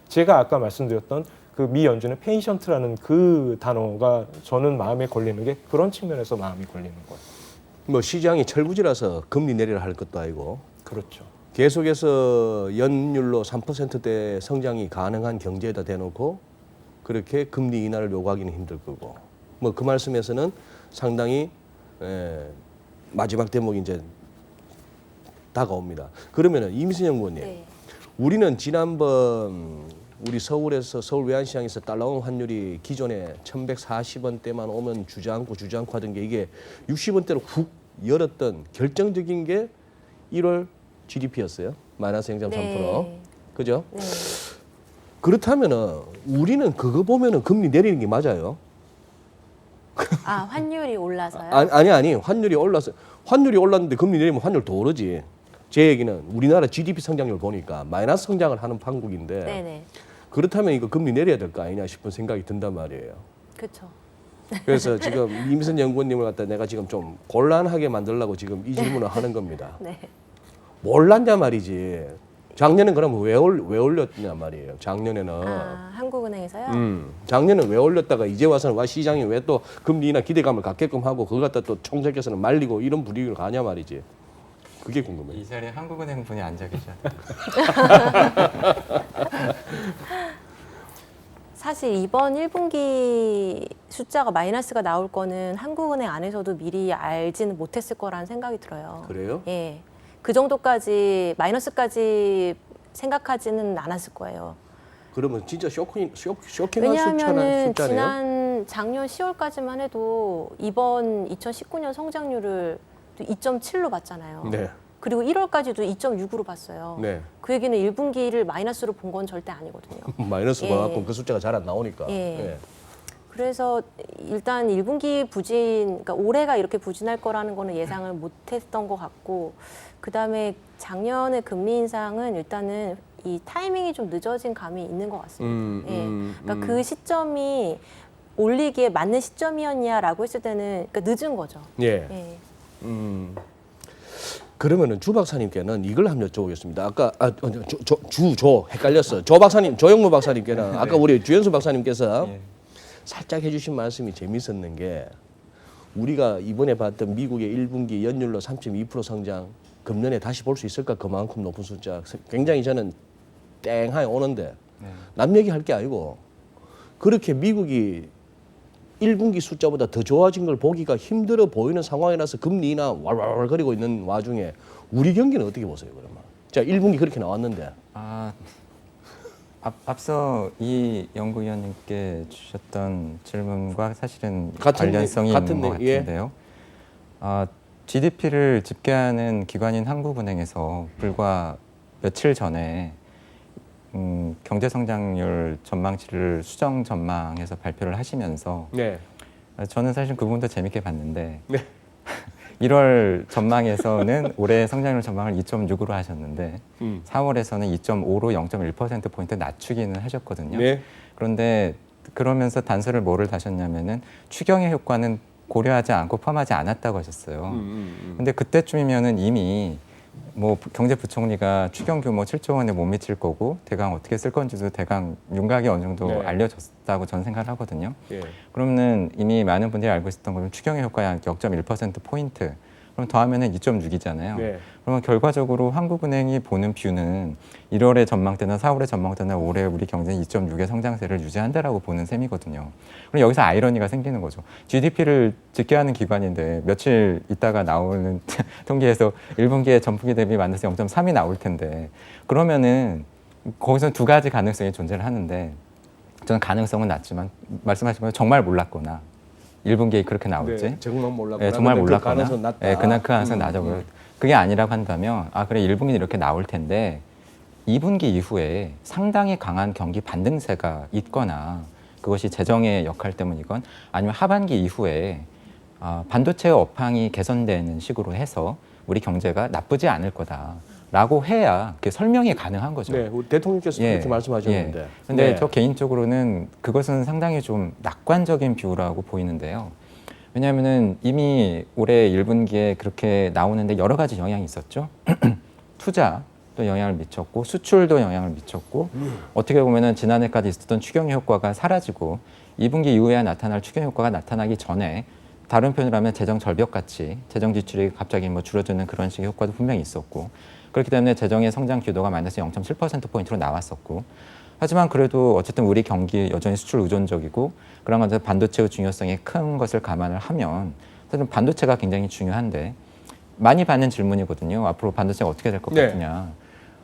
Speaker 4: 제가 아까 말씀드렸던 그 미 연준의 페이션트라는 그 단어가 저는 마음에 걸리는 게 그런 측면에서 마음이 걸리는 거예요.
Speaker 1: 뭐 시장이 철부지라서 금리 내리라 할 것도 아니고
Speaker 4: 그렇죠.
Speaker 1: 계속해서 연율로 3%대 성장이 가능한 경제에다 대놓고 그렇게 금리 인하를 요구하기는 힘들 거고 뭐 그 말씀에서는 상당히 마지막 대목이 이제 다가옵니다. 그러면은 이미순 연구원님,
Speaker 3: 네.
Speaker 1: 우리는 지난번 우리 서울에서 서울 외환시장에서 달러원 환율이 기존에 1,140원대만 오면 주저앉고 하던 게 이게 60원대로 훅 열었던 결정적인 게 1월 GDP였어요. 마이너스 0.3%.
Speaker 3: 네.
Speaker 1: 그죠?
Speaker 3: 네.
Speaker 1: 그렇다면은 우리는 그거 보면은 금리 내리는 게 맞아요.
Speaker 3: 아, 환율이 올라서요?
Speaker 1: 아니 환율이 올랐어요. 환율이 올랐는데 금리 내리면 환율 더 오르지. 제 얘기는 우리나라 GDP 성장률 보니까 마이너스 성장을 하는 한국인데
Speaker 3: 네네.
Speaker 1: 그렇다면 이거 금리 내려야 될 거 아니냐 싶은 생각이 든단 말이에요.
Speaker 3: 그렇죠.
Speaker 1: 그래서 지금 이미선 연구원님을 갖다 내가 지금 좀 곤란하게 만들려고 지금 이 질문을 하는 겁니다.
Speaker 3: 네.
Speaker 1: 몰랐냐 말이지. 작년엔 그럼 왜 올렸냐 말이에요. 작년에는.
Speaker 3: 아, 한국은행에서요?
Speaker 1: 작년에 왜 올렸다가 이제 와서는 시장이 왜 또 금리 인하 기대감을 갖게끔 하고 그걸 갖다 또 총재께서는 말리고 이런 분위기를 가냐 말이지. 그게 궁금해요.
Speaker 2: 이 자리에 한국은행 분이 앉아 계셔야 돼요.
Speaker 3: 사실 이번 1분기 숫자가 마이너스가 나올 거는 한국은행 안에서도 미리 알지는 못했을 거라는 생각이 들어요.
Speaker 1: 그래요?
Speaker 3: 예. 그 정도까지 마이너스까지 생각하지는 않았을 거예요.
Speaker 1: 그러면 진짜 쇼킹한
Speaker 3: 왜냐하면은
Speaker 1: 숫자네요.
Speaker 3: 지난 작년 10월까지만 해도 이번 2019년 성장률을 2.7로 봤잖아요.
Speaker 1: 네.
Speaker 3: 그리고 1월까지도 2.6으로 봤어요.
Speaker 1: 네.
Speaker 3: 그 얘기는 1분기를 마이너스로 본 건 절대 아니거든요.
Speaker 1: 마이너스
Speaker 3: 예.
Speaker 1: 봐갖고 그 숫자가 잘 안 나오니까.
Speaker 3: 예.
Speaker 1: 예.
Speaker 3: 그래서 일단 1분기 부진, 그러니까 올해가 이렇게 부진할 거라는 거는 예상을 못했던 것 같고, 그 다음에 작년의 금리 인상은 일단은 이 타이밍이 좀 늦어진 감이 있는 것 같습니다. 그러니까 그 시점이 올리기에 맞는 시점이었냐라고 했을 때는 그러니까 늦은 거죠.
Speaker 1: 예.
Speaker 3: 예.
Speaker 1: 그러면은 주 박사님께는 이걸 한번 여쭤보겠습니다. 아까 헷갈렸어. 조 박사님, 조영무 박사님께는 아까 우리 주현수 박사님께서
Speaker 2: 예.
Speaker 1: 살짝 해주신 말씀이 재밌었는 게 우리가 이번에 봤던 미국의 1분기 연율로 3.2% 성장 금년에 다시 볼 수 있을까? 그만큼 높은 숫자 굉장히 저는 땡하게 오는데 남 얘기할 게 아니고 그렇게 미국이 1분기 숫자보다 더 좋아진 걸 보기가 힘들어 보이는 상황이라서 금리 인하 왈왈왈거리고 있는 와중에 우리 경기는 어떻게 보세요, 그러면? 자, 1분기 그렇게 나왔는데.
Speaker 2: 앞서 이 연구위원님께 주셨던 질문과 사실은
Speaker 1: 같은
Speaker 2: 관련성이 있는 것
Speaker 1: 예.
Speaker 2: 같은데요. GDP를 집계하는 기관인 한국은행에서 불과 며칠 전에 경제 성장률 전망치를 수정 전망해서 발표를 하시면서
Speaker 1: 네.
Speaker 2: 저는 사실 그 부분도 재밌게 봤는데
Speaker 1: 네.
Speaker 2: 1월 전망에서는 올해 성장률 전망을 2.6으로 하셨는데 4월에서는 2.5로 0.1%포인트 낮추기는 하셨거든요.
Speaker 1: 네.
Speaker 2: 그런데 그러면서 단서를 뭐를 다셨냐면은 추경의 효과는 고려하지 않고 포함하지 않았다고 하셨어요. 근데 그때쯤이면은 이미 뭐 경제부총리가 추경 규모 7조 원에 못 미칠 거고 대강 어떻게 쓸 건지도 대강 윤곽이 어느 정도
Speaker 1: 네.
Speaker 2: 알려졌다고 저는 생각을 하거든요.
Speaker 1: 예.
Speaker 2: 그러면 이미 많은 분들이 알고 있었던 거는 추경의 효과의 한 0.1%포인트. 그럼 더하면은 2.6이잖아요.
Speaker 1: 네.
Speaker 2: 그러면 결과적으로 한국은행이 보는 뷰는 1월의 전망대나 4월의 전망대나 올해 우리 경제는 2.6의 성장세를 유지한다라고 보는 셈이거든요. 그럼 여기서 아이러니가 생기는 거죠. GDP를 집계하는 기관인데 며칠 있다가 나오는 통계에서 1분기에 전분기 대비 마이너스 0.3이 나올 텐데 그러면은 거기서 두 가지 가능성이 존재를 하는데 저는 가능성은 낮지만 말씀하신 것처럼 정말 몰랐거나 1분기에 그렇게 나올지
Speaker 1: 네. 정말 몰랐고.
Speaker 2: 네, 정말 몰랐거나
Speaker 1: 가능성 낮다.
Speaker 2: 그날 그 가능성 낮아요. 그게 아니라고 한다면 그래 1분기 이렇게 나올 텐데 2분기 이후에 상당히 강한 경기 반등세가 있거나 그것이 재정의 역할 때문이건 아니면 하반기 이후에 반도체 업황이 개선되는 식으로 해서 우리 경제가 나쁘지 않을 거다라고 해야 그게 설명이 가능한 거죠.
Speaker 1: 네, 우리 대통령께서 그렇게 말씀하셨는데.
Speaker 2: 근데
Speaker 1: 네.
Speaker 2: 저 개인적으로는 그것은 상당히 좀 낙관적인 뷰라고 보이는데요. 왜냐하면은 이미 올해 1분기에 그렇게 나오는데 여러 가지 영향이 있었죠. 투자도 영향을 미쳤고 수출도 영향을 미쳤고 어떻게 보면은 지난해까지 있었던 추경 효과가 사라지고 2분기 이후에 나타날 추경 효과가 나타나기 전에 다른 표현으로 하면 재정 절벽같이 재정 지출이 갑자기 뭐 줄어드는 그런 식의 효과도 분명히 있었고 그렇기 때문에 재정의 성장 기도가 마이너스 0.7%포인트로 나왔었고 하지만 그래도 어쨌든 우리 경기 여전히 수출 의존적이고 그런 것들 반도체의 중요성이 큰 것을 감안을 하면 사실 반도체가 굉장히 중요한데 많이 받는 질문이거든요. 앞으로 반도체가 어떻게 될 것
Speaker 1: 네.
Speaker 2: 같으냐.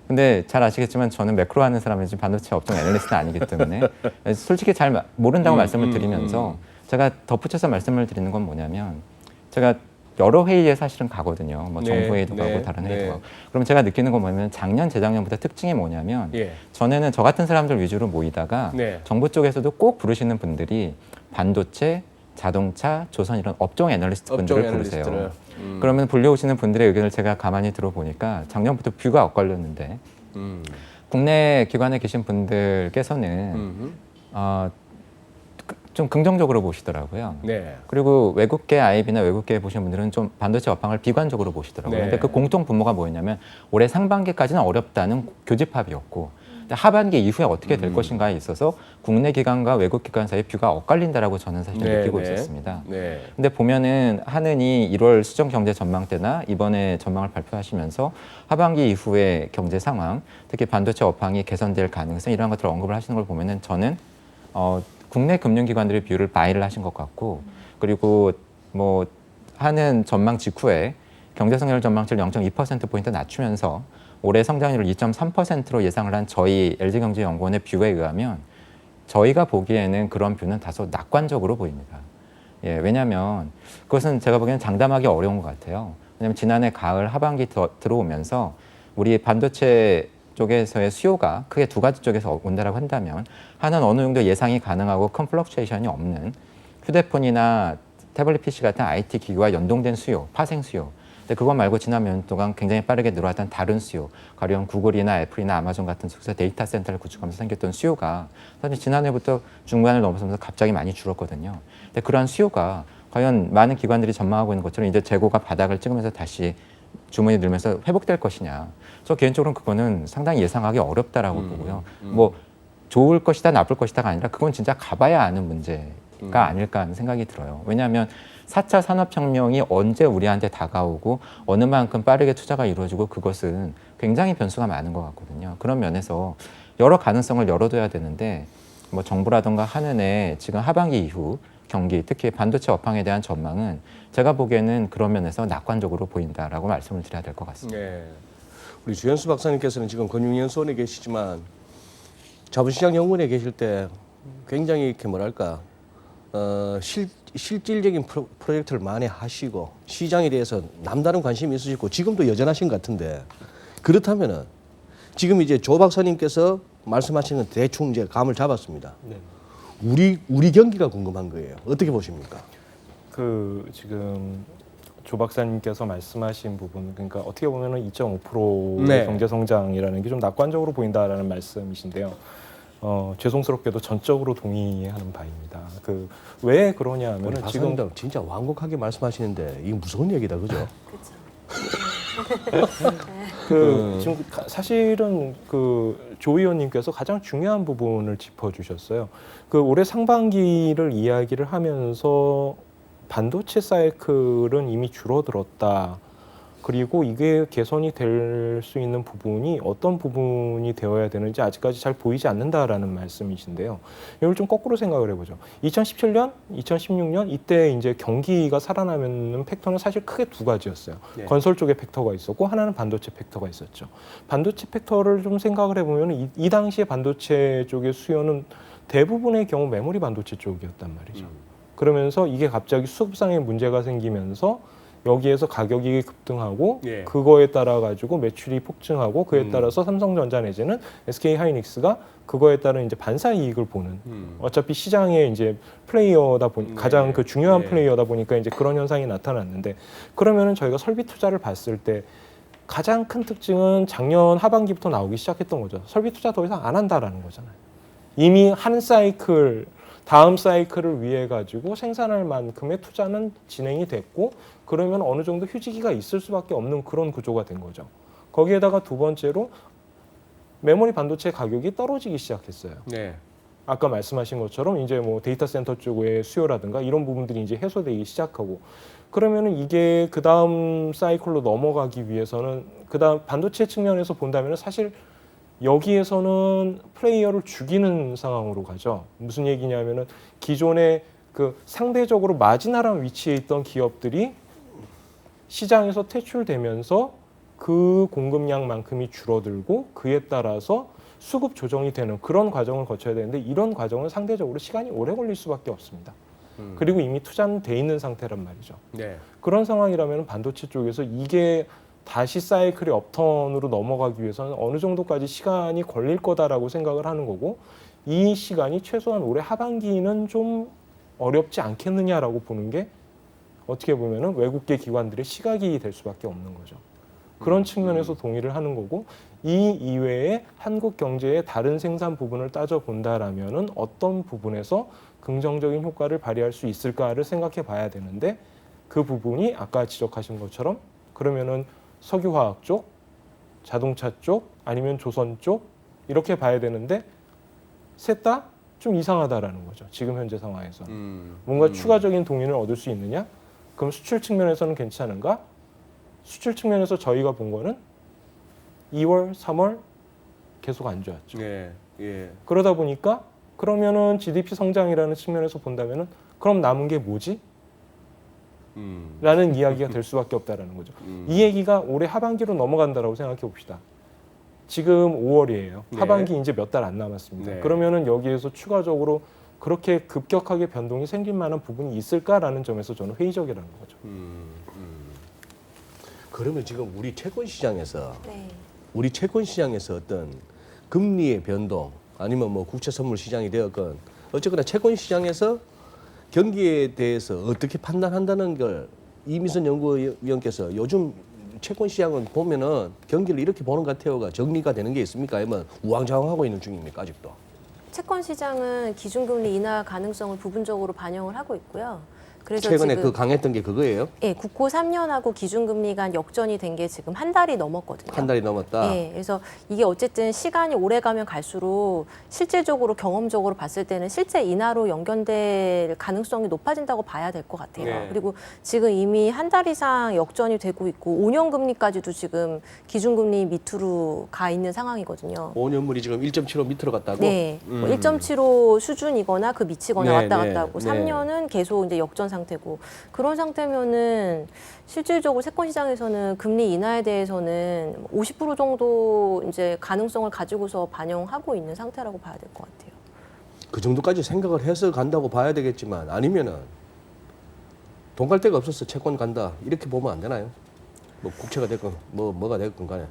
Speaker 2: 근데 잘 아시겠지만 저는 매크로 하는 사람이지 반도체 업종 애널리스트는 아니기 때문에 솔직히 잘 모른다고 말씀을 드리면서 제가 덧붙여서 말씀을 드리는 건 뭐냐면 제가 여러 회의에 사실은 가거든요. 뭐
Speaker 1: 네,
Speaker 2: 정부 회의도
Speaker 1: 네,
Speaker 2: 가고 다른 회의도
Speaker 1: 네.
Speaker 2: 가고. 그럼 제가 느끼는 건 뭐냐면 작년, 재작년부터 특징이 뭐냐면
Speaker 1: 예.
Speaker 2: 전에는 저 같은 사람들 위주로 모이다가
Speaker 1: 네.
Speaker 2: 정부 쪽에서도 꼭 부르시는 분들이 반도체, 자동차, 조선 이런 업종 애널리스트 분들을 부르세요. 그러면 불려오시는 분들의 의견을 제가 가만히 들어보니까 작년부터 뷰가 엇갈렸는데 국내 기관에 계신 분들께서는 좀 긍정적으로 보시더라고요.
Speaker 1: 네.
Speaker 2: 그리고 외국계 IB나 외국계 보시는 분들은 좀 반도체 업황을 비관적으로 보시더라고요.
Speaker 1: 네.
Speaker 2: 근데 그 공통 분모가 뭐였냐면 올해 상반기까지는 어렵다는 교집합이었고 근데 하반기 이후에 어떻게 될 것인가에 있어서 국내 기관과 외국 기관 사이 뷰가 엇갈린다라고 저는 사실
Speaker 1: 네,
Speaker 2: 느끼고
Speaker 1: 네.
Speaker 2: 있었습니다.
Speaker 1: 네.
Speaker 2: 근데 보면은 하느니 1월 수정 경제 전망 때나 이번에 전망을 발표하시면서 하반기 이후의 경제 상황, 특히 반도체 업황이 개선될 가능성 이런 것들을 언급을 하시는 걸 보면은 저는 국내 금융기관들의 뷰를 바이를 하신 것 같고, 그리고 뭐 하는 전망 직후에 경제 성장률 전망치를 0.2%포인트 낮추면서 올해 성장률을 2.3%로 예상을 한 저희 LG경제연구원의 뷰에 의하면 저희가 보기에는 그런 뷰는 다소 낙관적으로 보입니다. 예, 왜냐하면 그것은 제가 보기에는 장담하기 어려운 것 같아요. 왜냐하면 지난해 가을 하반기 들어오면서 우리 반도체 쪽에서의 수요가 크게 두 가지 쪽에서 온다라고 한다면, 하나는 어느 정도 예상이 가능하고 큰 플럭추에이션이 없는 휴대폰이나 태블릿 PC 같은 IT 기기와 연동된 수요, 파생 수요. 근데 그것 말고 지난 몇 년 동안 굉장히 빠르게 늘어났던 다른 수요, 가령 구글이나 애플이나 아마존 같은 속에서 데이터 센터를 구축하면서 생겼던 수요가 사실 지난해부터 중반을 넘어서면서 갑자기 많이 줄었거든요. 근데 그러한 수요가 과연 많은 기관들이 전망하고 있는 것처럼 이제 재고가 바닥을 찍으면서 다시 주문이 늘면서 회복될 것이냐. 저 개인적으로는 그거는 상당히 예상하기 어렵다라고 보고요. 뭐 좋을 것이다, 나쁠 것이다가 아니라 그건 진짜 가봐야 아는 문제가 아닐까 하는 생각이 들어요. 왜냐하면 4차 산업혁명이 언제 우리한테 다가오고 어느 만큼 빠르게 투자가 이루어지고 그것은 굉장히 변수가 많은 것 같거든요. 그런 면에서 여러 가능성을 열어둬야 되는데 뭐 정부라든가 하는애 지금 하반기 이후 경기, 특히 반도체 업황에 대한 전망은 제가 보기에는 그런 면에서 낙관적으로 보인다라고 말씀을 드려야 될 것 같습니다.
Speaker 1: 네. 우리 주현수 박사님께서는 지금 금융연수원에 계시지만 자본시장연구원에 계실 때 굉장히 이렇게 뭐랄까 실질적인 프로젝트를 많이 하시고 시장에 대해서 남다른 관심이 있으시고 지금도 여전하신 것 같은데, 그렇다면은 지금 이제 조 박사님께서 말씀하시는 대충 이제 감을 잡았습니다.
Speaker 4: 네.
Speaker 1: 우리 경기가 궁금한 거예요. 어떻게 보십니까?
Speaker 4: 그 지금 조 박사님께서 말씀하신 부분, 그러니까 어떻게 보면은 2.5%의
Speaker 1: 네.
Speaker 4: 경제 성장이라는 게 좀 낙관적으로 보인다라는 말씀이신데요. 죄송스럽게도 전적으로 동의하는 바입니다. 그 왜 그러냐면은 지금
Speaker 1: 진짜 완곡하게 말씀하시는데 이게 무서운 얘기다, 그죠?
Speaker 4: 지금 사실은 그 조 의원님께서 가장 중요한 부분을 짚어주셨어요. 그 올해 상반기를 이야기를 하면서 반도체 사이클은 이미 줄어들었다. 그리고 이게 개선이 될 수 있는 부분이 어떤 부분이 되어야 되는지 아직까지 잘 보이지 않는다라는 말씀이신데요. 이걸 좀 거꾸로 생각을 해보죠. 2017년, 2016년 이때 이제 경기가 살아나는 팩터는 사실 크게 두 가지였어요.
Speaker 1: 네.
Speaker 4: 건설 쪽에 팩터가 있었고 하나는 반도체 팩터가 있었죠. 반도체 팩터를 좀 생각을 해보면 이 당시에 반도체 쪽의 수요는 대부분의 경우 메모리 반도체 쪽이었단 말이죠. 그러면서 이게 갑자기 수급상의 문제가 생기면서 여기에서 가격이 급등하고
Speaker 1: 예.
Speaker 4: 그거에 따라 가지고 매출이 폭증하고 그에 따라서 삼성전자 내지는 SK하이닉스가 그거에 따른 이제 반사 이익을 보는 어차피 시장의 이제 플레이어다 보니 가장 그 중요한 플레이어다 보니까 이제 그런 현상이 나타났는데, 그러면은 저희가 설비 투자를 봤을 때 가장 큰 특징은 작년 하반기부터 나오기 시작했던 거죠. 설비 투자 더 이상 안 한다라는 거잖아요. 이미 한 사이클 다음 사이클을 위해 가지고 생산할 만큼의 투자는 진행이 됐고, 그러면 어느 정도 휴지기가 있을 수밖에 없는 그런 구조가 된 거죠. 거기에다가 두 번째로 메모리 반도체 가격이 떨어지기 시작했어요.
Speaker 1: 네.
Speaker 4: 아까 말씀하신 것처럼 이제 뭐 데이터 센터 쪽의 수요라든가 이런 부분들이 이제 해소되기 시작하고, 그러면은 이게 그 다음 사이클로 넘어가기 위해서는 그 다음 반도체 측면에서 본다면은 사실 여기에서는 플레이어를 죽이는 상황으로 가죠. 무슨 얘기냐면은 기존에 그 상대적으로 마지나란 위치에 있던 기업들이 시장에서 퇴출되면서 그 공급량만큼이 줄어들고 그에 따라서 수급 조정이 되는 그런 과정을 거쳐야 되는데, 이런 과정은 상대적으로 시간이 오래 걸릴 수밖에 없습니다. 그리고 이미 투자는 돼 있는 상태란 말이죠.
Speaker 1: 네.
Speaker 4: 그런 상황이라면 반도체 쪽에서 이게 다시 사이클이 업턴으로 넘어가기 위해서는 어느 정도까지 시간이 걸릴 거다라고 생각을 하는 거고, 이 시간이 최소한 올해 하반기는 좀 어렵지 않겠느냐라고 보는 게 어떻게 보면은 외국계 기관들의 시각이 될 수밖에 없는 거죠. 그런 측면에서 동의를 하는 거고, 이 이외에 한국 경제의 다른 생산 부분을 따져본다라면은 어떤 부분에서 긍정적인 효과를 발휘할 수 있을까를 생각해 봐야 되는데, 그 부분이 아까 지적하신 것처럼 그러면은 석유화학 쪽, 자동차 쪽, 아니면 조선 쪽 이렇게 봐야 되는데 셋 다 좀 이상하다라는 거죠. 지금 현재 상황에서 뭔가 추가적인 동인을 얻을 수 있느냐? 그럼 수출 측면에서는 괜찮은가? 수출 측면에서 저희가 본 거는 2월, 3월 계속 안 좋았죠.
Speaker 1: 예. 예.
Speaker 4: 그러다 보니까 그러면은 GDP 성장이라는 측면에서 본다면은 그럼 남은 게 뭐지? 라는 이야기가 될 수밖에 없다라는 거죠. 이 얘기가 올해 하반기로 넘어간다라고 생각해 봅시다. 지금 5월이에요.
Speaker 1: 네.
Speaker 4: 하반기 이제 몇 달 안 남았습니다.
Speaker 1: 네.
Speaker 4: 그러면은 여기에서 추가적으로 그렇게 급격하게 변동이 생길 만한 부분이 있을까라는 점에서 저는 회의적이라는 거죠.
Speaker 1: 그러면 지금 우리 채권 시장에서
Speaker 3: 네.
Speaker 1: 어떤 금리의 변동 아니면 뭐 국채 선물 시장이 되었건 어쨌거나 채권 시장에서 경기에 대해서 어떻게 판단한다는 걸 이미선 연구위원께서 요즘 채권 시장은 보면은 경기를 이렇게 보는 것 같아요가 정리가 되는 게 있습니까? 아니면 우왕좌왕하고 있는 중입니까 아직도?
Speaker 3: 채권 시장은 기준금리 인하 가능성을 부분적으로 반영을 하고 있고요. 그래서
Speaker 1: 최근에
Speaker 3: 지금
Speaker 1: 그 강했던 게 그거예요?
Speaker 3: 예, 국고 3년하고 기준금리가 역전이 된 게 지금 한 달이 넘었거든요.
Speaker 1: 한 달이 넘었다.
Speaker 3: 예, 그래서 이게 어쨌든 시간이 오래 가면 갈수록 실질적으로 경험적으로 봤을 때는 실제 인하로 연결될 가능성이 높아진다고 봐야 될 것 같아요.
Speaker 1: 네.
Speaker 3: 그리고 지금 이미 한 달 이상 역전이 되고 있고 5년 금리까지도 지금 기준금리 밑으로 가 있는 상황이거든요.
Speaker 1: 5년물이 지금 1.75 밑으로 갔다고?
Speaker 3: 네, 뭐 1.75 수준이거나 그 미치거나
Speaker 1: 네,
Speaker 3: 왔다
Speaker 1: 네,
Speaker 3: 갔다 하고
Speaker 1: 네.
Speaker 3: 3년은 계속 이제 역전 상태고 그런 상태면은 실질적으로 채권 시장에서는 금리 인하에 대해서는 50% 정도 이제 가능성을 가지고서 반영하고 있는 상태라고 봐야 될 것 같아요.
Speaker 1: 그 정도까지 생각을 해서 간다고 봐야 되겠지만 아니면은 돈 갈 데가 없어서 채권 간다 이렇게 보면 안 되나요? 뭐 국채가 됐건 뭐가 됐건 간에.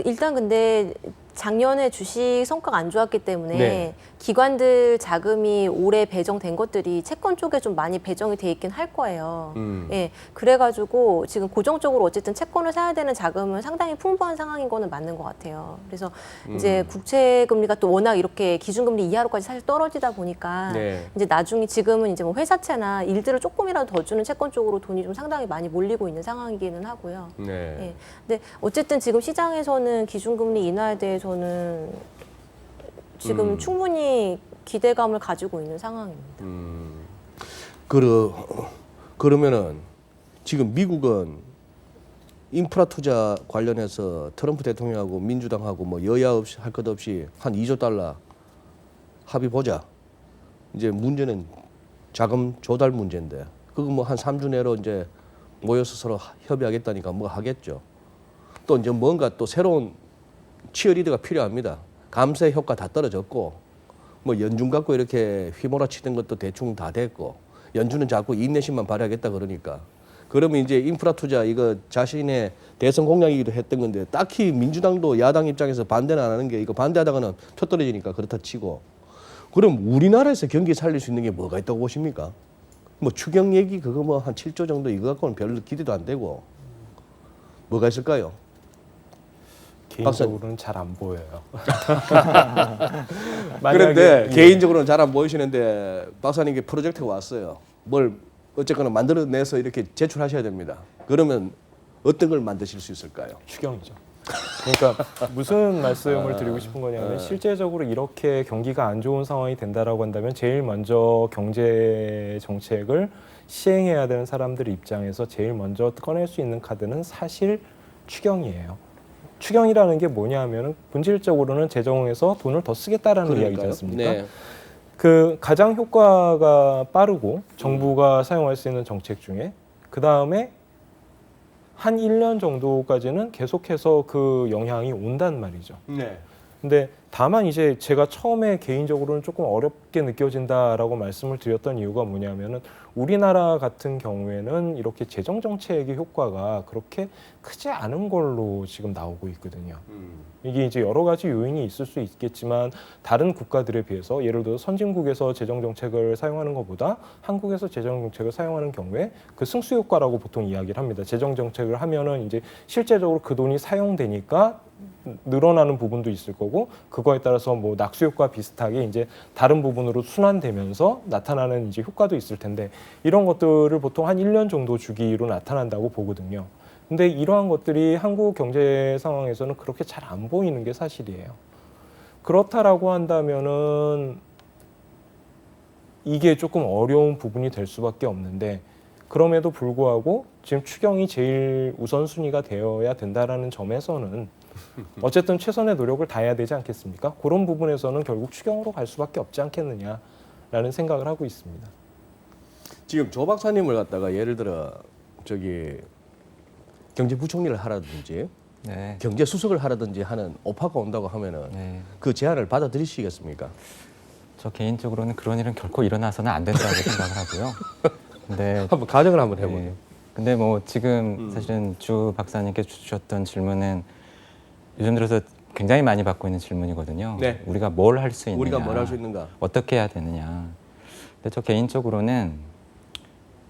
Speaker 3: 일단 근데 작년에 주식 성과가 안 좋았기 때문에
Speaker 1: 네.
Speaker 3: 기관들 자금이 올해 배정된 것들이 채권 쪽에 좀 많이 배정이 돼 있긴 할 거예요. 예, 그래가지고 지금 고정적으로 어쨌든 채권을 사야 되는 자금은 상당히 풍부한 상황인 거는 맞는 것 같아요. 그래서 이제 국채 금리가 또 워낙 이렇게 기준금리 이하로까지 사실 떨어지다 보니까
Speaker 1: 네.
Speaker 3: 이제 나중에 지금은 이제 뭐 회사채나 일들을 조금이라도 더 주는 채권 쪽으로 돈이 좀 상당히 많이 몰리고 있는 상황이기는 하고요.
Speaker 1: 네.
Speaker 3: 예. 근데 어쨌든 지금 시장에서는 기준금리 인하에 대해서는 지금 충분히 기대감을 가지고 있는 상황입니다.
Speaker 1: 그러면은 지금 미국은 인프라 투자 관련해서 트럼프 대통령하고 민주당하고 뭐 여야 없이 할 것 없이 한 2조 달러 합의 보자. 이제 문제는 자금 조달 문제인데 그거 뭐 한 3주 내로 이제 모여서 서로 협의하겠다니까 뭐 하겠죠. 또 이제 뭔가 또 새로운 치어리더가 필요합니다. 감세 효과 다 떨어졌고 뭐 연준 갖고 이렇게 휘몰아치던 것도 대충 다 됐고 연준은 자꾸 인내심만 발휘하겠다 그러니까 그러면 이제 인프라 투자 이거 자신의 대선 공약이기도 했던 건데 딱히 민주당도 야당 입장에서 반대는 안 하는 게 이거 반대하다가는 표 떨어지니까 그렇다 치고 그럼 우리나라에서 경기 살릴 수 있는 게 뭐가 있다고 보십니까? 뭐 추경 얘기 그거 뭐 한 7조 정도 이거 갖고는 별로 기대도 안 되고 뭐가 있을까요?
Speaker 4: 개인적으로는 잘 안 보여요.
Speaker 1: 그런데
Speaker 4: 예.
Speaker 1: 개인적으로는 잘 안 보이시는데 박사님께 프로젝트가 왔어요. 뭘 어쨌거나 만들어내서 이렇게 제출하셔야 됩니다. 그러면 어떤 걸 만드실 수 있을까요?
Speaker 4: 추경이죠. 그러니까 무슨 말씀을 드리고 싶은 거냐면 실제적으로 이렇게 경기가 안 좋은 상황이 된다라고 한다면 제일 먼저 경제 정책을 시행해야 되는 사람들 입장에서 제일 먼저 꺼낼 수 있는 카드는 사실 추경이에요. 추경이라는 게 뭐냐 하면은 본질적으로는 재정에서 돈을 더 쓰겠다라는 이야기지 않습니까?
Speaker 1: 네.
Speaker 4: 그 가장 효과가 빠르고 정부가 사용할 수 있는 정책 중에 그 다음에 한 1년 정도까지는 계속해서 그 영향이 온단 말이죠.
Speaker 1: 네.
Speaker 4: 근데 다만 이제 제가 처음에 개인적으로는 조금 어렵게 느껴진다라고 말씀을 드렸던 이유가 뭐냐면은 우리나라 같은 경우에는 이렇게 재정 정책의 효과가 그렇게 크지 않은 걸로 지금 나오고 있거든요. 이게 이제 여러 가지 요인이 있을 수 있겠지만 다른 국가들에 비해서 예를 들어 선진국에서 재정 정책을 사용하는 것보다 한국에서 재정 정책을 사용하는 경우에 그 승수 효과라고 보통 이야기를 합니다. 재정 정책을 하면은 이제 실제적으로 그 돈이 사용되니까 늘어나는 부분도 있을 거고 그거에 따라서 뭐 낙수 효과 비슷하게 이제 다른 부분으로 순환되면서 나타나는 이제 효과도 있을 텐데 이런 것들을 보통 한 1년 정도 주기로 나타난다고 보거든요. 근데 이러한 것들이 한국 경제 상황에서는 그렇게 잘 안 보이는 게 사실이에요. 그렇다라고 한다면은 이게 조금 어려운 부분이 될 수밖에 없는데 그럼에도 불구하고 지금 추경이 제일 우선순위가 되어야 된다라는 점에서는 어쨌든 최선의 노력을 다해야 되지 않겠습니까? 그런 부분에서는 결국 추경으로 갈 수밖에 없지 않겠느냐라는 생각을 하고 있습니다.
Speaker 1: 지금 조 박사님을 갖다가 예를 들어 저기 경제부총리를 하라든지
Speaker 2: 네.
Speaker 1: 경제수석을 하라든지 하는 오파가 온다고 하면은
Speaker 2: 네.
Speaker 1: 그 제안을 받아들이시겠습니까?
Speaker 2: 저 개인적으로는 그런 일은 결코 일어나서는 안 된다고 생각을 하고요. 근데
Speaker 1: 한번 가정을 한번 해보죠.
Speaker 2: 네. 근데 뭐 지금 사실은 주 박사님께 주셨던 질문은 요즘 들어서 굉장히 많이 받고 있는 질문이거든요.
Speaker 1: 네.
Speaker 2: 우리가 뭘 할 수 있느냐,
Speaker 1: 우리가 뭘 할 수 있는가?
Speaker 2: 어떻게 해야 되느냐. 근데 저 개인적으로는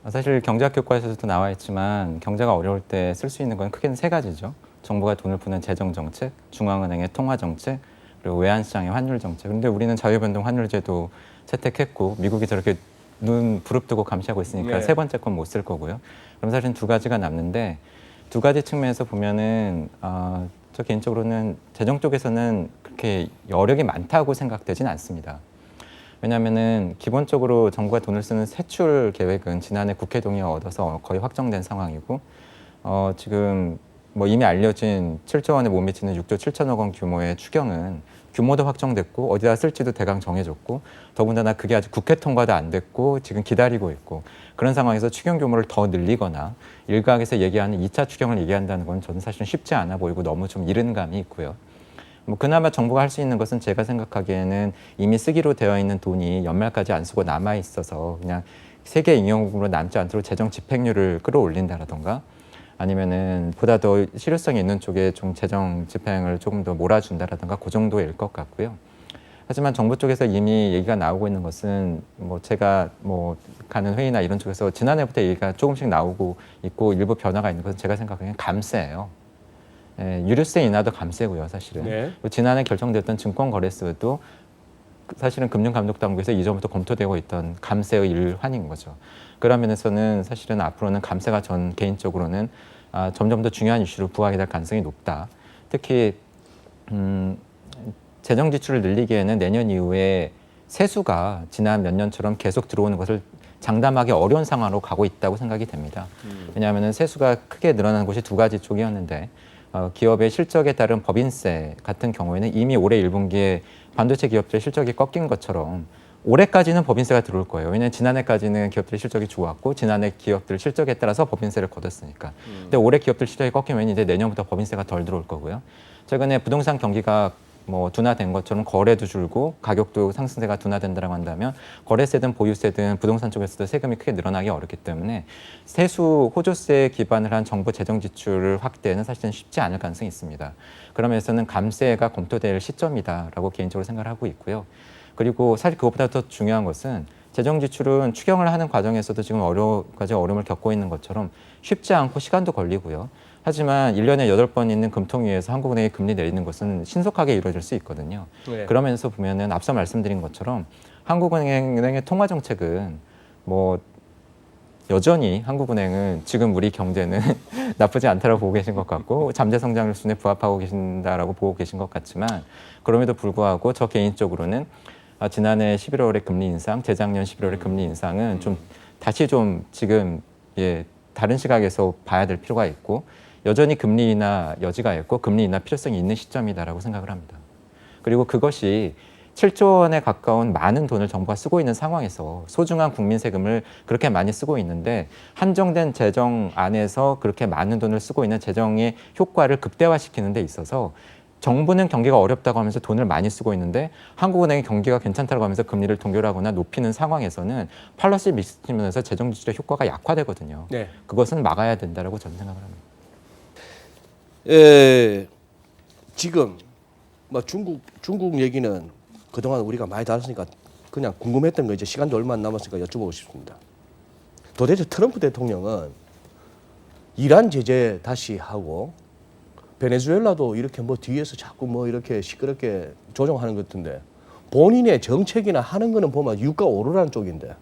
Speaker 2: 사실 경제학 교과에서도 나와 있지만 경제가 어려울 때 쓸 수 있는 건 크게는 세 가지죠. 정부가 돈을 푸는 재정 정책, 중앙은행의 통화 정책, 그리고 외환시장의 환율 정책. 그런데 우리는 자유변동 환율제도 채택했고 미국이 저렇게 눈 부릅뜨고 감시하고 있으니까
Speaker 1: 네.
Speaker 2: 세 번째 건 못 쓸 거고요. 그럼 사실은 두 가지가 남는데 두 가지 측면에서 보면은 저 개인적으로는 재정 쪽에서는 그렇게 여력이 많다고 생각되진 않습니다. 왜냐하면은 기본적으로 정부가 돈을 쓰는 세출 계획은 지난해 국회 동의 얻어서 거의 확정된 상황이고 지금 뭐 이미 알려진 7조 원에 못 미치는 6조 7천억 원 규모의 추경은 규모도 확정됐고 어디다 쓸지도 대강 정해졌고 더군다나 그게 아직 국회 통과도 안 됐고 지금 기다리고 있고 그런 상황에서 추경 규모를 더 늘리거나 일각에서 얘기하는 2차 추경을 얘기한다는 건 저는 사실은 쉽지 않아 보이고 너무 좀 이른 감이 있고요. 뭐 그나마 정부가 할 수 있는 것은 제가 생각하기에는 이미 쓰기로 되어 있는 돈이 연말까지 안 쓰고 남아 있어서 그냥 세계 잉여금으로 남지 않도록 재정 집행률을 끌어올린다라던가 아니면은 보다 더 실효성이 있는 쪽에 좀 재정 집행을 조금 더 몰아준다라든가 그 정도일 것 같고요. 하지만 정부 쪽에서 이미 얘기가 나오고 있는 것은 뭐 제가 뭐 가는 회의나 이런 쪽에서 지난해부터 얘기가 조금씩 나오고 있고 일부 변화가 있는 것은 제가 생각하기엔 감세예요. 예, 유류세 인하도 감세고요, 사실은.
Speaker 1: 네.
Speaker 2: 지난해 결정됐던 증권거래소도 사실은 금융감독당국에서 이전부터 검토되고 있던 감세의 일환인 거죠. 그런 면에서는 사실은 앞으로는 감세가 전 개인적으로는 점점 더 중요한 이슈로 부각이 될 가능성이 높다. 특히 재정 지출을 늘리기에는 내년 이후에 세수가 지난 몇 년처럼 계속 들어오는 것을 장담하기 어려운 상황으로 가고 있다고 생각이 됩니다. 왜냐하면 세수가 크게 늘어난 곳이 두 가지 쪽이었는데 기업의 실적에 따른 법인세 같은 경우에는 이미 올해 1분기에 반도체 기업들의 실적이 꺾인 것처럼 올해까지는 법인세가 들어올 거예요. 왜냐하면 지난해까지는 기업들의 실적이 좋았고 지난해 기업들 실적에 따라서 법인세를 걷었으니까. 근데 올해 기업들 실적이 꺾이면 이제 내년부터 법인세가 덜 들어올 거고요. 최근에 부동산 경기가 뭐 둔화된 것처럼 거래도 줄고 가격도 상승세가 둔화된다고 한다면 거래세든 보유세든 부동산 쪽에서도 세금이 크게 늘어나기 어렵기 때문에 세수 호조세에 기반을 한 정부 재정 지출 확대는 사실은 쉽지 않을 가능성이 있습니다. 그러면서는 감세가 검토될 시점이다라고 개인적으로 생각을 하고 있고요. 그리고 사실 그것보다 더 중요한 것은 재정 지출은 추경을 하는 과정에서도 지금 여러 가지 어려움을 겪고 있는 것처럼 쉽지 않고 시간도 걸리고요. 하지만 1년에 8번 있는 금통위에서 한국은행이 금리 내리는 것은 신속하게 이루어질 수 있거든요.
Speaker 1: 네.
Speaker 2: 그러면서 보면은 앞서 말씀드린 것처럼 한국은행의 통화 정책은 뭐 여전히 한국은행은 지금 우리 경제는 나쁘지 않다라고 보고 계신 것 같고 잠재 성장률 수준에 부합하고 계신다라고 보고 계신 것 같지만 그럼에도 불구하고 저 개인적으로는 지난해 11월에 금리 인상, 재작년 11월에 금리 인상은 좀 다시 좀 지금 다른 시각에서 봐야 될 필요가 있고 여전히 금리 인하 여지가 있고 금리 인하 필요성이 있는 시점이다라고 생각을 합니다. 그리고 그것이 7조 원에 가까운 많은 돈을 정부가 쓰고 있는 상황에서 소중한 국민 세금을 그렇게 많이 쓰고 있는데 한정된 재정 안에서 그렇게 많은 돈을 쓰고 있는 재정의 효과를 극대화시키는 데 있어서 정부는 경기가 어렵다고 하면서 돈을 많이 쓰고 있는데 한국은행이 경기가 괜찮다고 하면서 금리를 동결하거나 높이는 상황에서는 팔러스 미스면에서 재정 지출의 효과가 약화되거든요.
Speaker 1: 네.
Speaker 2: 그것은 막아야 된다라고 저는 생각을 합니다.
Speaker 1: 지금 뭐 중국 얘기는 그동안 우리가 많이 다뤘으니까 그냥 궁금했던 거 이제 시간도 얼마 안 남았으니까 여쭤보고 싶습니다. 도대체 트럼프 대통령은 이란 제재 다시 하고 베네수엘라도 이렇게 뭐 뒤에서 자꾸 뭐 이렇게 시끄럽게 조종하는 것 같은데 본인의 정책이나 하는 거는 보면 유가 오르라는 쪽인데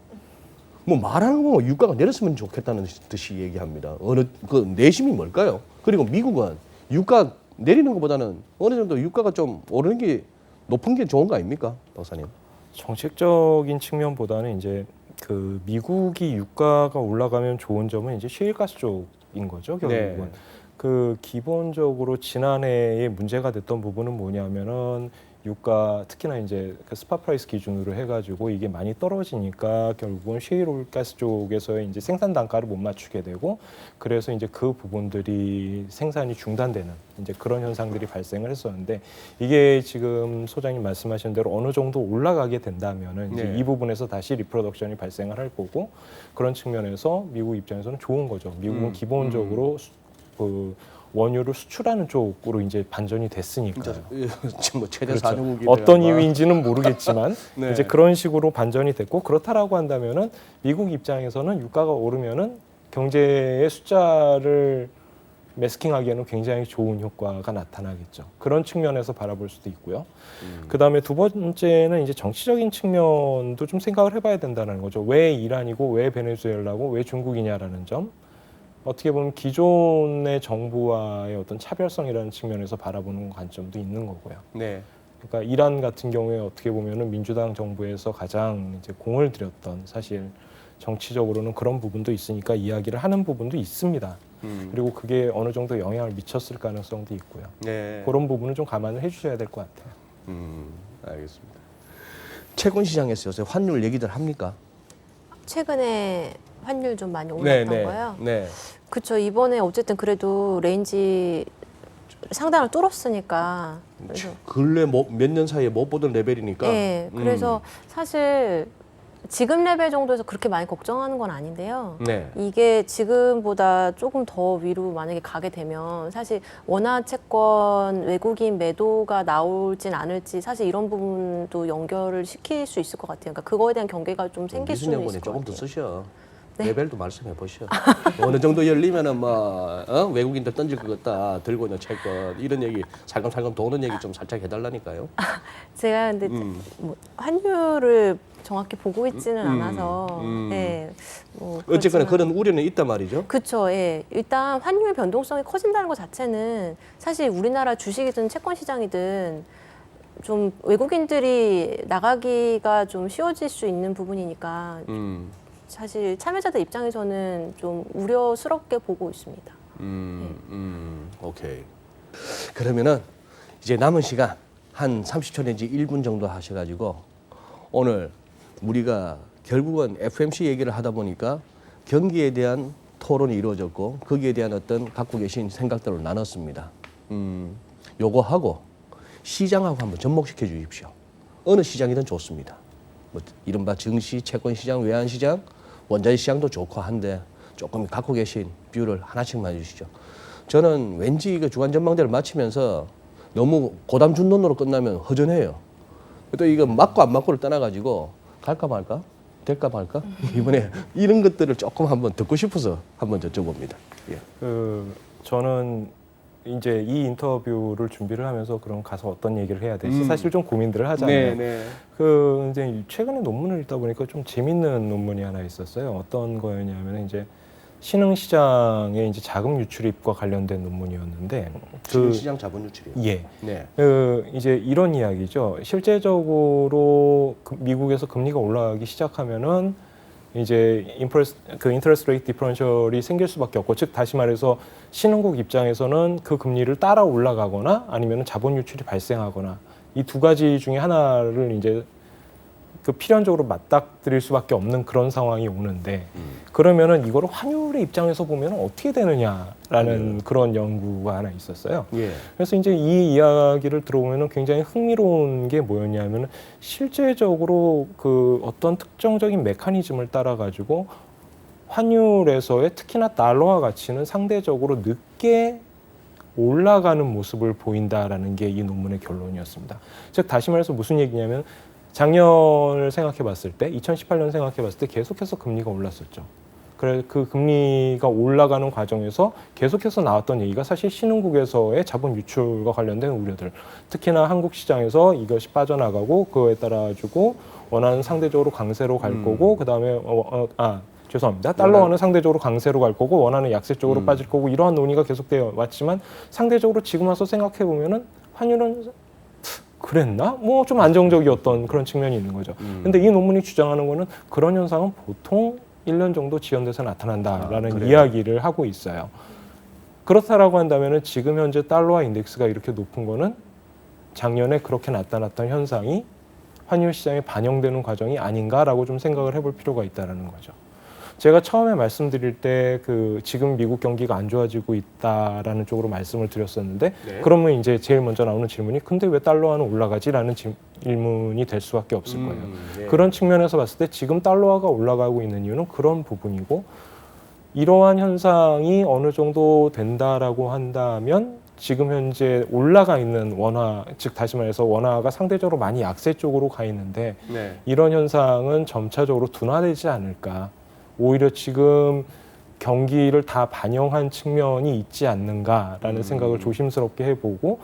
Speaker 1: 뭐 말하는 거 보면 유가가 내렸으면 좋겠다는 듯이 얘기합니다. 어느 그 내심이 뭘까요? 그리고 미국은 유가 내리는 것보다는 어느 정도 유가가 좀 오르는 게 높은 게 좋은 거 아닙니까, 박사님?
Speaker 4: 정책적인 측면보다는 이제 그 미국이 유가가 올라가면 좋은 점은 이제 시일가스 쪽인 거죠, 결국은.
Speaker 1: 네.
Speaker 4: 기본적으로 지난해에 문제가 됐던 부분은 뭐냐면은 유가 특히나 이제 그 스팟 프라이스 기준으로 해가지고 이게 많이 떨어지니까 결국은 셰일 가스 쪽에서의 이제 생산 단가를 못 맞추게 되고 그래서 이제 그 부분들이 생산이 중단되는 이제 그런 현상들이 발생을 했었는데 이게 지금 소장님 말씀하신 대로 어느 정도 올라가게 된다면은 이제
Speaker 1: 네.
Speaker 4: 이 부분에서 다시 리프로덕션이 발생을 할 거고 그런 측면에서 미국 입장에서는 좋은 거죠. 미국은 기본적으로 그 원유를 수출하는 쪽으로 이제 반전이 됐으니까요.
Speaker 1: 지금 뭐 최대
Speaker 4: 그렇죠.
Speaker 1: 산유국이
Speaker 4: 어떤 이유인지는 모르겠지만
Speaker 1: 네.
Speaker 4: 이제 그런 식으로 반전이 됐고 그렇다라고 한다면은 미국 입장에서는 유가가 오르면은 경제의 숫자를 매스킹하기에는 굉장히 좋은 효과가 나타나겠죠. 그런 측면에서 바라볼 수도 있고요. 그다음에 두 번째는 이제 정치적인 측면도 좀 생각을 해봐야 된다는 거죠. 왜 이란이고 왜 베네수엘라고 왜 중국이냐라는 점. 어떻게 보면 기존의 정부와의 어떤 차별성이라는 측면에서 바라보는 관점도 있는 거고요.
Speaker 1: 네.
Speaker 4: 그러니까 이란 같은 경우에 어떻게 보면은 민주당 정부에서 가장 이제 공을 들였던 사실 정치적으로는 그런 부분도 있으니까 이야기를 하는 부분도 있습니다. 그리고 그게 어느 정도 영향을 미쳤을 가능성도 있고요.
Speaker 1: 네.
Speaker 4: 그런 부분은 좀 감안을 해주셔야 될 것 같아요.
Speaker 1: 알겠습니다. 채권 시장에서 요새 환율 얘기들 합니까?
Speaker 3: 최근에 환율 좀 많이 올랐던 거요.
Speaker 1: 네.
Speaker 3: 그렇죠. 이번에 어쨌든 그래도 레인지 상단을 뚫었으니까. 그래서
Speaker 1: 근래 몇 년 사이에 못 보던 레벨이니까.
Speaker 3: 네, 그래서 사실 지금 레벨 정도에서 그렇게 많이 걱정하는 건 아닌데요.
Speaker 1: 네.
Speaker 3: 이게 지금보다 조금 더 위로 만약에 가게 되면 사실 원화 채권 외국인 매도가 나올진 않을지 사실 이런 부분도 연결을 시킬 수 있을 것 같아요. 그러니까 그거에 대한 경계가 좀 생길 수는
Speaker 1: 미순
Speaker 3: 있을
Speaker 1: 양반이
Speaker 3: 것
Speaker 1: 조금
Speaker 3: 같아요.
Speaker 1: 더 쓰셔.
Speaker 3: 네.
Speaker 1: 레벨도 말씀해 보시오. 어느 정도 열리면은 뭐 외국인들 던질 것 같다 들고 있는 채권 이런 얘기 살금살금 도는 얘기 좀 살짝 해달라니까요.
Speaker 3: 제가 근데 뭐 환율을 정확히 보고 있지는 않아서 네, 뭐
Speaker 1: 어쨌거나
Speaker 3: 그렇지만-
Speaker 1: 그런 우려는 있단 말이죠.
Speaker 3: 그렇죠. 예. 일단 환율 변동성이 커진다는 것 자체는 사실 우리나라 주식이든 채권 시장이든 좀 외국인들이 나가기가 좀 쉬워질 수 있는 부분이니까 사실 참여자들 입장에서는 좀 우려스럽게 보고 있습니다.
Speaker 1: 오케이. 그러면은 이제 남은 시간 한 30초 내지 1분 정도 하셔가지고 오늘 우리가 결국은 FMC 얘기를 하다 보니까 경기에 대한 토론이 이루어졌고 거기에 대한 어떤 갖고 계신 생각들을 나눴습니다. 요거 하고 시장하고 한번 접목시켜 주십시오. 어느 시장이든 좋습니다. 뭐 이른바 증시, 채권 시장, 외환 시장, 원자재 시장도 좋고 한데 조금 갖고 계신 뷰를 하나씩만 해주시죠. 저는 왠지 그 주간 전망대를 마치면서 너무 고담 준론으로 끝나면 허전해요. 또 이거 맞고 안 맞고를 떠나가지고 갈까 말까, 될까 말까 이번에 이런 것들을 조금 한번 듣고 싶어서 한번 여쭤봅니다. 예.
Speaker 4: 저는 이제 이 인터뷰를 준비를 하면서 그럼 가서 어떤 얘기를 해야 될지 사실 좀 고민들을 하잖아요.
Speaker 1: 네.
Speaker 4: 이제 최근에 논문을 읽다 보니까 좀 재밌는 논문이 하나 있었어요. 어떤 거였냐면 이제 신흥시장의 이제 자금 유출입과 관련된 논문이었는데
Speaker 1: 시장 자본 유출이요.
Speaker 4: 예.
Speaker 1: 네.
Speaker 4: 이제 이런 이야기죠. 실제적으로 미국에서 금리가 올라가기 시작하면은 이제 인터레스트 레이트 디퍼런셜이 생길 수밖에 없고, 즉 다시 말해서 신흥국 입장에서는 그 금리를 따라 올라가거나 아니면 자본 유출이 발생하거나 이 두 가지 중에 하나를 이제 그 필연적으로 맞닥뜨릴 수밖에 없는 그런 상황이 오는데 그러면은 이거를 환율의 입장에서 보면 어떻게 되느냐라는 그런 연구가 하나 있었어요.
Speaker 1: 예.
Speaker 4: 그래서 이제 이 이야기를 들어보면 굉장히 흥미로운 게 뭐였냐면 실제적으로 그 어떤 특정적인 메커니즘을 따라 가지고 환율에서의 특히나 달러화 가치는 상대적으로 늦게 올라가는 모습을 보인다라는 게 이 논문의 결론이었습니다. 즉 다시 말해서 무슨 얘기냐면 작년을 생각해 봤을 때 2018년 생각해 봤을 때 계속해서 금리가 올랐었죠. 그래 그 금리가 올라가는 과정에서 계속해서 나왔던 얘기가 사실 신흥국에서의 자본 유출과 관련된 우려들, 특히나 한국 시장에서 이것이 빠져나가고 그거에 따라 가지고 원화는 상대적으로 강세로 갈 거고 그다음에 죄송합니다. 달러화는 상대적으로 강세로 갈 거고 원화는 약세 쪽으로 빠질 거고 이러한 논의가 계속되어 왔지만 상대적으로 지금 와서 생각해 보면은 환율은 그랬나? 뭐 좀 안정적이었던 그런 측면이 있는 거죠. 근데 이 논문이 주장하는 거는 그런 현상은 보통 1년 정도 지연돼서 나타난다라는 이야기를 하고 있어요. 그렇다라고 한다면은 지금 현재 달러화 인덱스가 이렇게 높은 거는 작년에 그렇게 나타났던 현상이 환율 시장에 반영되는 과정이 아닌가라고 좀 생각을 해볼 필요가 있다라는 거죠. 제가 처음에 말씀드릴 때 그 지금 미국 경기가 안 좋아지고 있다라는 쪽으로 말씀을 드렸었는데
Speaker 1: 네.
Speaker 4: 그러면 이제 제일 먼저 나오는 질문이 근데 왜 달러화는 올라가지라는 질문이 될 수밖에 없을 거예요.
Speaker 1: 네.
Speaker 4: 그런 측면에서 봤을 때 지금 달러화가 올라가고 있는 이유는 그런 부분이고 이러한 현상이 어느 정도 된다라고 한다면 지금 현재 올라가 있는 원화, 즉 다시 말해서 원화가 상대적으로 많이 약세 쪽으로 가 있는데
Speaker 1: 네.
Speaker 4: 이런 현상은 점차적으로 둔화되지 않을까. 오히려 지금 경기를 다 반영한 측면이 있지 않는가라는 생각을 조심스럽게 해보고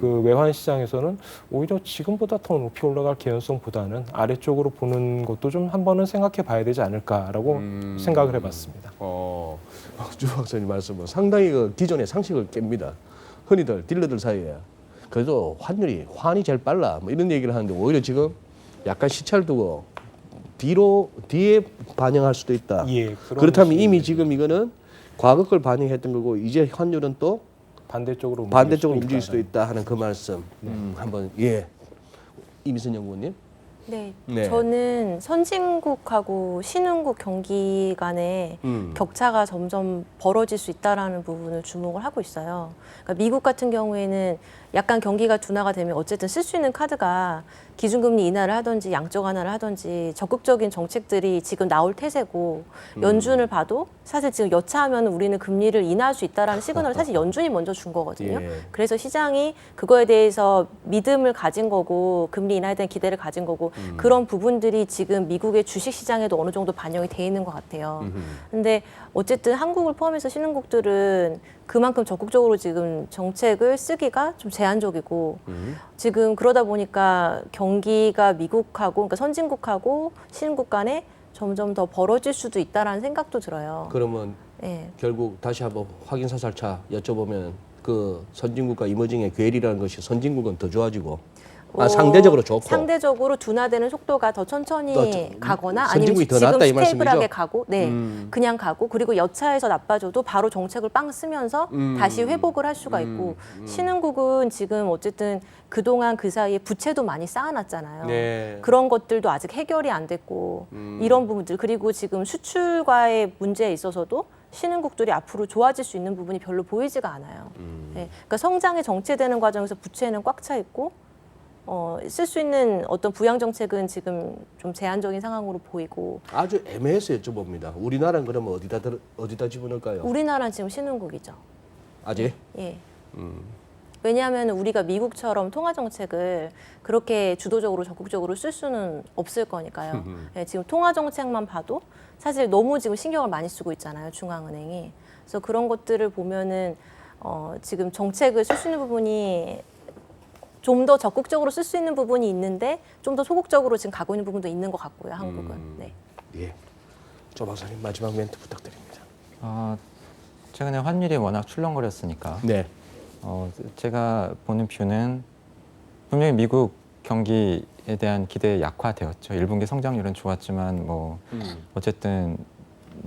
Speaker 4: 그 외환 시장에서는 오히려 지금보다 더 높이 올라갈 개연성보다는 아래쪽으로 보는 것도 좀 한 번은 생각해 봐야 되지 않을까라고 생각을 해봤습니다.
Speaker 1: 주 박사님 말씀은 상당히 그 기존의 상식을 깹니다. 흔히들 딜러들 사이에 그래도 환이 제일 빨라 뭐 이런 얘기를 하는데 오히려 지금 약간 시차를 두고 뒤에 반영할 수도 있다.
Speaker 4: 예,
Speaker 1: 그렇다면 이미 지금 이거는 과거 걸 반영했던 거고 이제 환율은 또
Speaker 4: 반대쪽으로
Speaker 1: 움직일 수도 있다 하는 그 말씀 한번 이미선 연구원님.
Speaker 3: 네,
Speaker 1: 네.
Speaker 3: 저는 선진국하고 신흥국 경기 간의 격차가 점점 벌어질 수 있다라는 부분을 주목을 하고 있어요. 그러니까 미국 같은 경우에는 약간 경기가 둔화가 되면 어쨌든 쓸 수 있는 카드가 기준금리 인하를 하든지 양적 완화를 하든지 적극적인 정책들이 지금 나올 태세고 연준을 봐도 사실 지금 여차하면 우리는 금리를 인하할 수 있다라는 시그널을 사실 연준이 먼저 준 거거든요.
Speaker 1: 예.
Speaker 3: 그래서 시장이 그거에 대해서 믿음을 가진 거고 금리 인하에 대한 기대를 가진 거고 그런 부분들이 지금 미국의 주식 시장에도 어느 정도 반영이 돼 있는 것 같아요. 근데 어쨌든 한국을 포함해서 신흥국들은 그만큼 적극적으로 지금 정책을 쓰기가 좀 제한적이고 지금 그러다 보니까 경기가 미국하고 그러니까 선진국하고 신흥국 간에 점점 더 벌어질 수도 있다라는 생각도 들어요.
Speaker 1: 그러면
Speaker 3: 예.
Speaker 1: 결국 다시 한번 확인 사살차 여쭤보면 그 선진국과 이머징의 괴리라는 것이 선진국은 더 좋아지고 상대적으로 좋고
Speaker 3: 상대적으로 둔화되는 속도가 더 천천히 가거나 아니면
Speaker 1: 선진국이 더
Speaker 3: 지금
Speaker 1: 낫다 이
Speaker 3: 스테이블하게
Speaker 1: 말씀이죠?
Speaker 3: 가고 그냥 가고 그리고 여차해서 나빠져도 바로 정책을 빵 쓰면서 다시 회복을 할 수가 있고 신흥국은 지금 어쨌든 그동안 그 사이에 부채도 많이 쌓아놨잖아요.
Speaker 1: 네.
Speaker 3: 그런 것들도 아직 해결이 안 됐고 이런 부분들 그리고 지금 수출과의 문제에 있어서도 신흥국들이 앞으로 좋아질 수 있는 부분이 별로 보이지가 않아요. 네. 그러니까 성장이 정체되는 과정에서 부채는 꽉 차 있고 쓸 수 있는 어떤 부양 정책은 지금 좀 제한적인 상황으로 보이고
Speaker 1: 아주 애매해서 여쭤봅니다. 우리나라는 그러면 어디다 집어넣을까요?
Speaker 3: 우리나라는 지금 신흥국이죠.
Speaker 1: 아직?
Speaker 3: 예. 왜냐하면 우리가 미국처럼 통화 정책을 그렇게 주도적으로 적극적으로 쓸 수는 없을 거니까요. 예, 지금 통화 정책만 봐도 사실 너무 지금 신경을 많이 쓰고 있잖아요, 중앙은행이. 그래서 그런 것들을 보면은 지금 정책을 쓸 수 있는 부분이 좀 더 적극적으로 쓸 수 있는 부분이 있는데 좀 더 소극적으로 지금 가고 있는 부분도 있는 것 같고요, 한국은. 네.
Speaker 1: 예. 조 박사님 마지막 멘트 부탁드립니다.
Speaker 2: 최근에 환율이 워낙 출렁거렸으니까
Speaker 1: 네.
Speaker 2: 제가 보는 뷰는 분명히 미국 경기에 대한 기대에 약화되었죠. 1분기 성장률은 좋았지만 어쨌든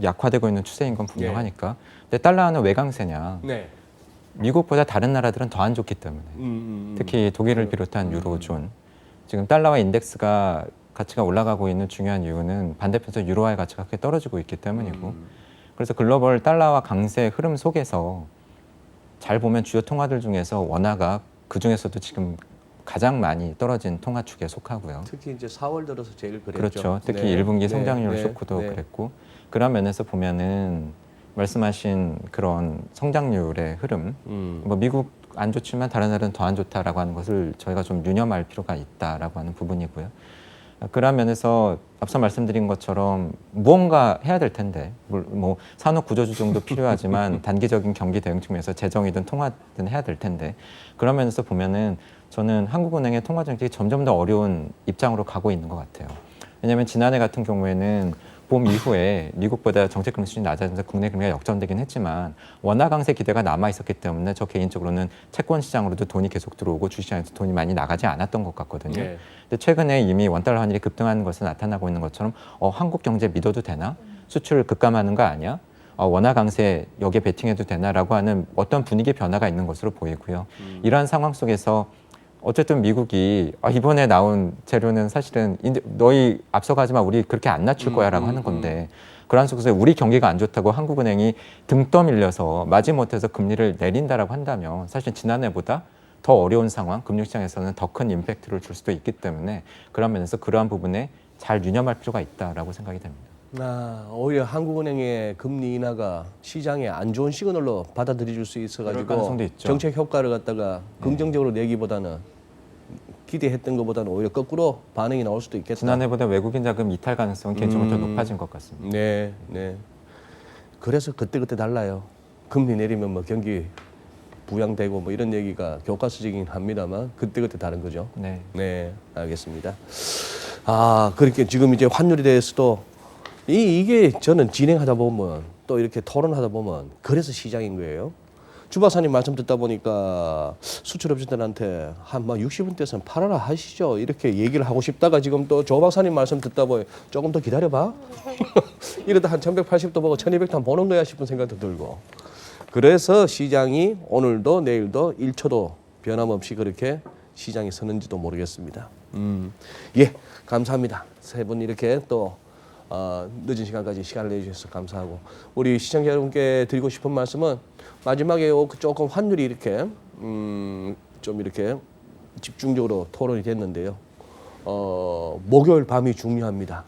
Speaker 2: 약화되고 있는 추세인 건 분명하니까. 근데 달러는 왜 강세냐?
Speaker 1: 네.
Speaker 2: 미국보다 다른 나라들은 더 안 좋기 때문에 특히 독일을 비롯한 유로존 지금 달러와 인덱스가 가치가 올라가고 있는 중요한 이유는 반대편에서 유로화의 가치가 크게 떨어지고 있기 때문이고 그래서 글로벌 달러와 강세 흐름 속에서 잘 보면 주요 통화들 중에서 원화가 그중에서도 지금 가장 많이 떨어진 통화 축에 속하고요.
Speaker 1: 특히 이제 4월 들어서 제일 그랬죠.
Speaker 2: 그렇죠. 특히
Speaker 1: 네.
Speaker 2: 1분기
Speaker 1: 네.
Speaker 2: 성장률
Speaker 1: 네.
Speaker 2: 쇼크도
Speaker 1: 네.
Speaker 2: 그랬고 그런 면에서 보면은 말씀하신 그런 성장률의 흐름, 미국 안 좋지만 다른 나라는 더 안 좋다라고 하는 것을 저희가 좀 유념할 필요가 있다라고 하는 부분이고요. 그런 면에서 앞서 말씀드린 것처럼 무언가 해야 될 텐데, 산업 구조조정도 필요하지만 단기적인 경기 대응 측면에서 재정이든 통화든 해야 될 텐데, 그런 면에서 보면은 저는 한국은행의 통화 정책이 점점 더 어려운 입장으로 가고 있는 것 같아요. 왜냐하면 지난해 같은 경우에는 봄 이후에 미국보다 정책 금리 수준이 낮아져서 국내 금리가 역전되긴 했지만 원화 강세 기대가 남아 있었기 때문에 저 개인적으로는 채권 시장으로도 돈이 계속 들어오고 주시장에서 돈이 많이 나가지 않았던 것 같거든요.
Speaker 1: 네.
Speaker 2: 근데 최근에 이미 원달러 환율이 급등하는 것이 나타나고 있는 것처럼 한국 경제 믿어도 되나? 수출 급감하는 거 아니야? 원화 강세 여기에 베팅해도 되나라고 하는 어떤 분위기 변화가 있는 것으로 보이고요. 이러한 상황 속에서 어쨌든 미국이 이번에 나온 재료는 사실은 너희 앞서가지만 우리 그렇게 안 낮출 거야라고 하는 건데 그러한 속에서 우리 경기가 안 좋다고 한국은행이 등 떠밀려서 마지못해서 금리를 내린다라고 한다면 사실 지난해보다 더 어려운 상황, 금융시장에서는 더 큰 임팩트를 줄 수도 있기 때문에 그런 면에서 그러한 부분에 잘 유념할 필요가 있다라고 생각이 됩니다.
Speaker 1: 오히려 한국은행의 금리 인하가 시장에 안 좋은 시그널로 받아들여질 수
Speaker 2: 그럴
Speaker 1: 있어가지고
Speaker 2: 가능성도 있죠.
Speaker 1: 정책 효과를 갖다가 긍정적으로 내기보다는 기대했던 것보다는 오히려 거꾸로 반응이 나올 수도 있겠다.
Speaker 2: 지난해보다 외국인 자금 이탈 가능성은 개인적으로 더 높아진 것 같습니다.
Speaker 1: 네, 네. 그래서 그때 달라요. 금리 내리면 뭐 경기 부양되고 뭐 이런 얘기가 교과서적이긴 합니다만 그때 다른 거죠.
Speaker 2: 네.
Speaker 1: 네, 알겠습니다. 그렇게 지금 이제 환율에 대해서도 이게 저는 진행하다 보면 또 이렇게 토론하다 보면 그래서 시장인 거예요. 주 박사님 말씀 듣다 보니까 수출업체들한테 한 60원대에서는 팔아라 하시죠. 이렇게 얘기를 하고 싶다가 지금 또 조 박사님 말씀 듣다 보니 조금 더 기다려봐. 이러다 한 1180도 보고 1200도 한 보는 거야 싶은 생각도 들고. 그래서 시장이 오늘도 내일도 1초도 변함없이 그렇게 시장이 서는지도 모르겠습니다. 예, 감사합니다. 세 분 이렇게 또 늦은 시간까지 시간을 내주셔서 감사하고 우리 시청자 여러분께 드리고 싶은 말씀은 마지막에 조금 환율이 이렇게 좀 이렇게 집중적으로 토론이 됐는데요. 목요일 밤이 중요합니다.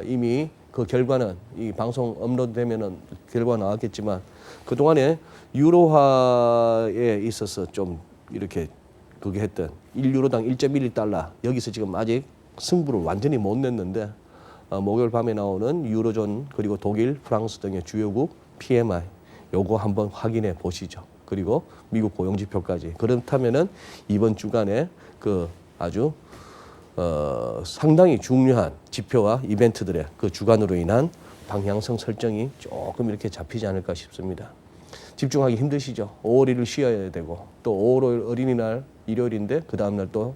Speaker 1: 이미 그 결과는 이 방송 업로드되면은 결과 나왔겠지만 그 동안에 유로화에 있어서 좀 이렇게 그게 했던 1유로당 1.12달러 여기서 지금 아직 승부를 완전히 못 냈는데 목요일 밤에 나오는 유로존 그리고 독일, 프랑스 등의 주요국 PMI 요거 한번 확인해 보시죠. 그리고 미국 고용지표까지. 그렇다면은 이번 주간에 그 아주 상당히 중요한 지표와 이벤트들의 그 주간으로 인한 방향성 설정이 조금 이렇게 잡히지 않을까 싶습니다. 집중하기 힘드시죠. 5월 1일 쉬어야 되고 또 5월 어린이날 일요일인데 그 다음날 또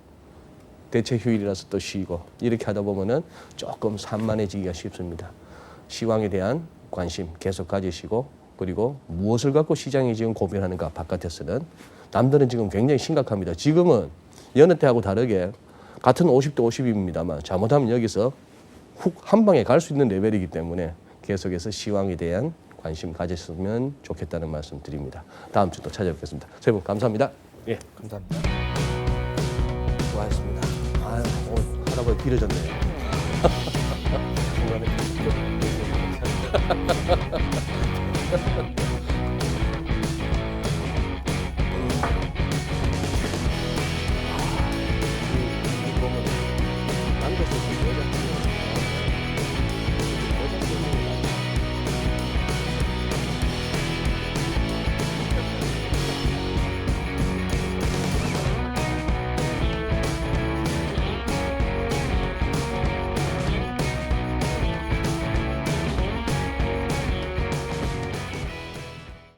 Speaker 1: 대체 휴일이라서 또 쉬고 이렇게 하다 보면은 조금 산만해지기가 쉽습니다. 시황에 대한 관심 계속 가지시고 그리고 무엇을 갖고 시장이 지금 고민하는가 바깥에서는 남들은 지금 굉장히 심각합니다. 지금은 여느 때하고 다르게 같은 50대 50입니다만 잘못하면 여기서 훅 한 방에 갈 수 있는 레벨이기 때문에 계속해서 시황에 대한 관심 가졌으면 좋겠다는 말씀 드립니다. 다음 주 또 찾아뵙겠습니다. 세 분 감사합니다.
Speaker 4: 예, 감사합니다.
Speaker 1: 수고하셨습니다. 오늘 하다 보니 길어졌네요. 중간에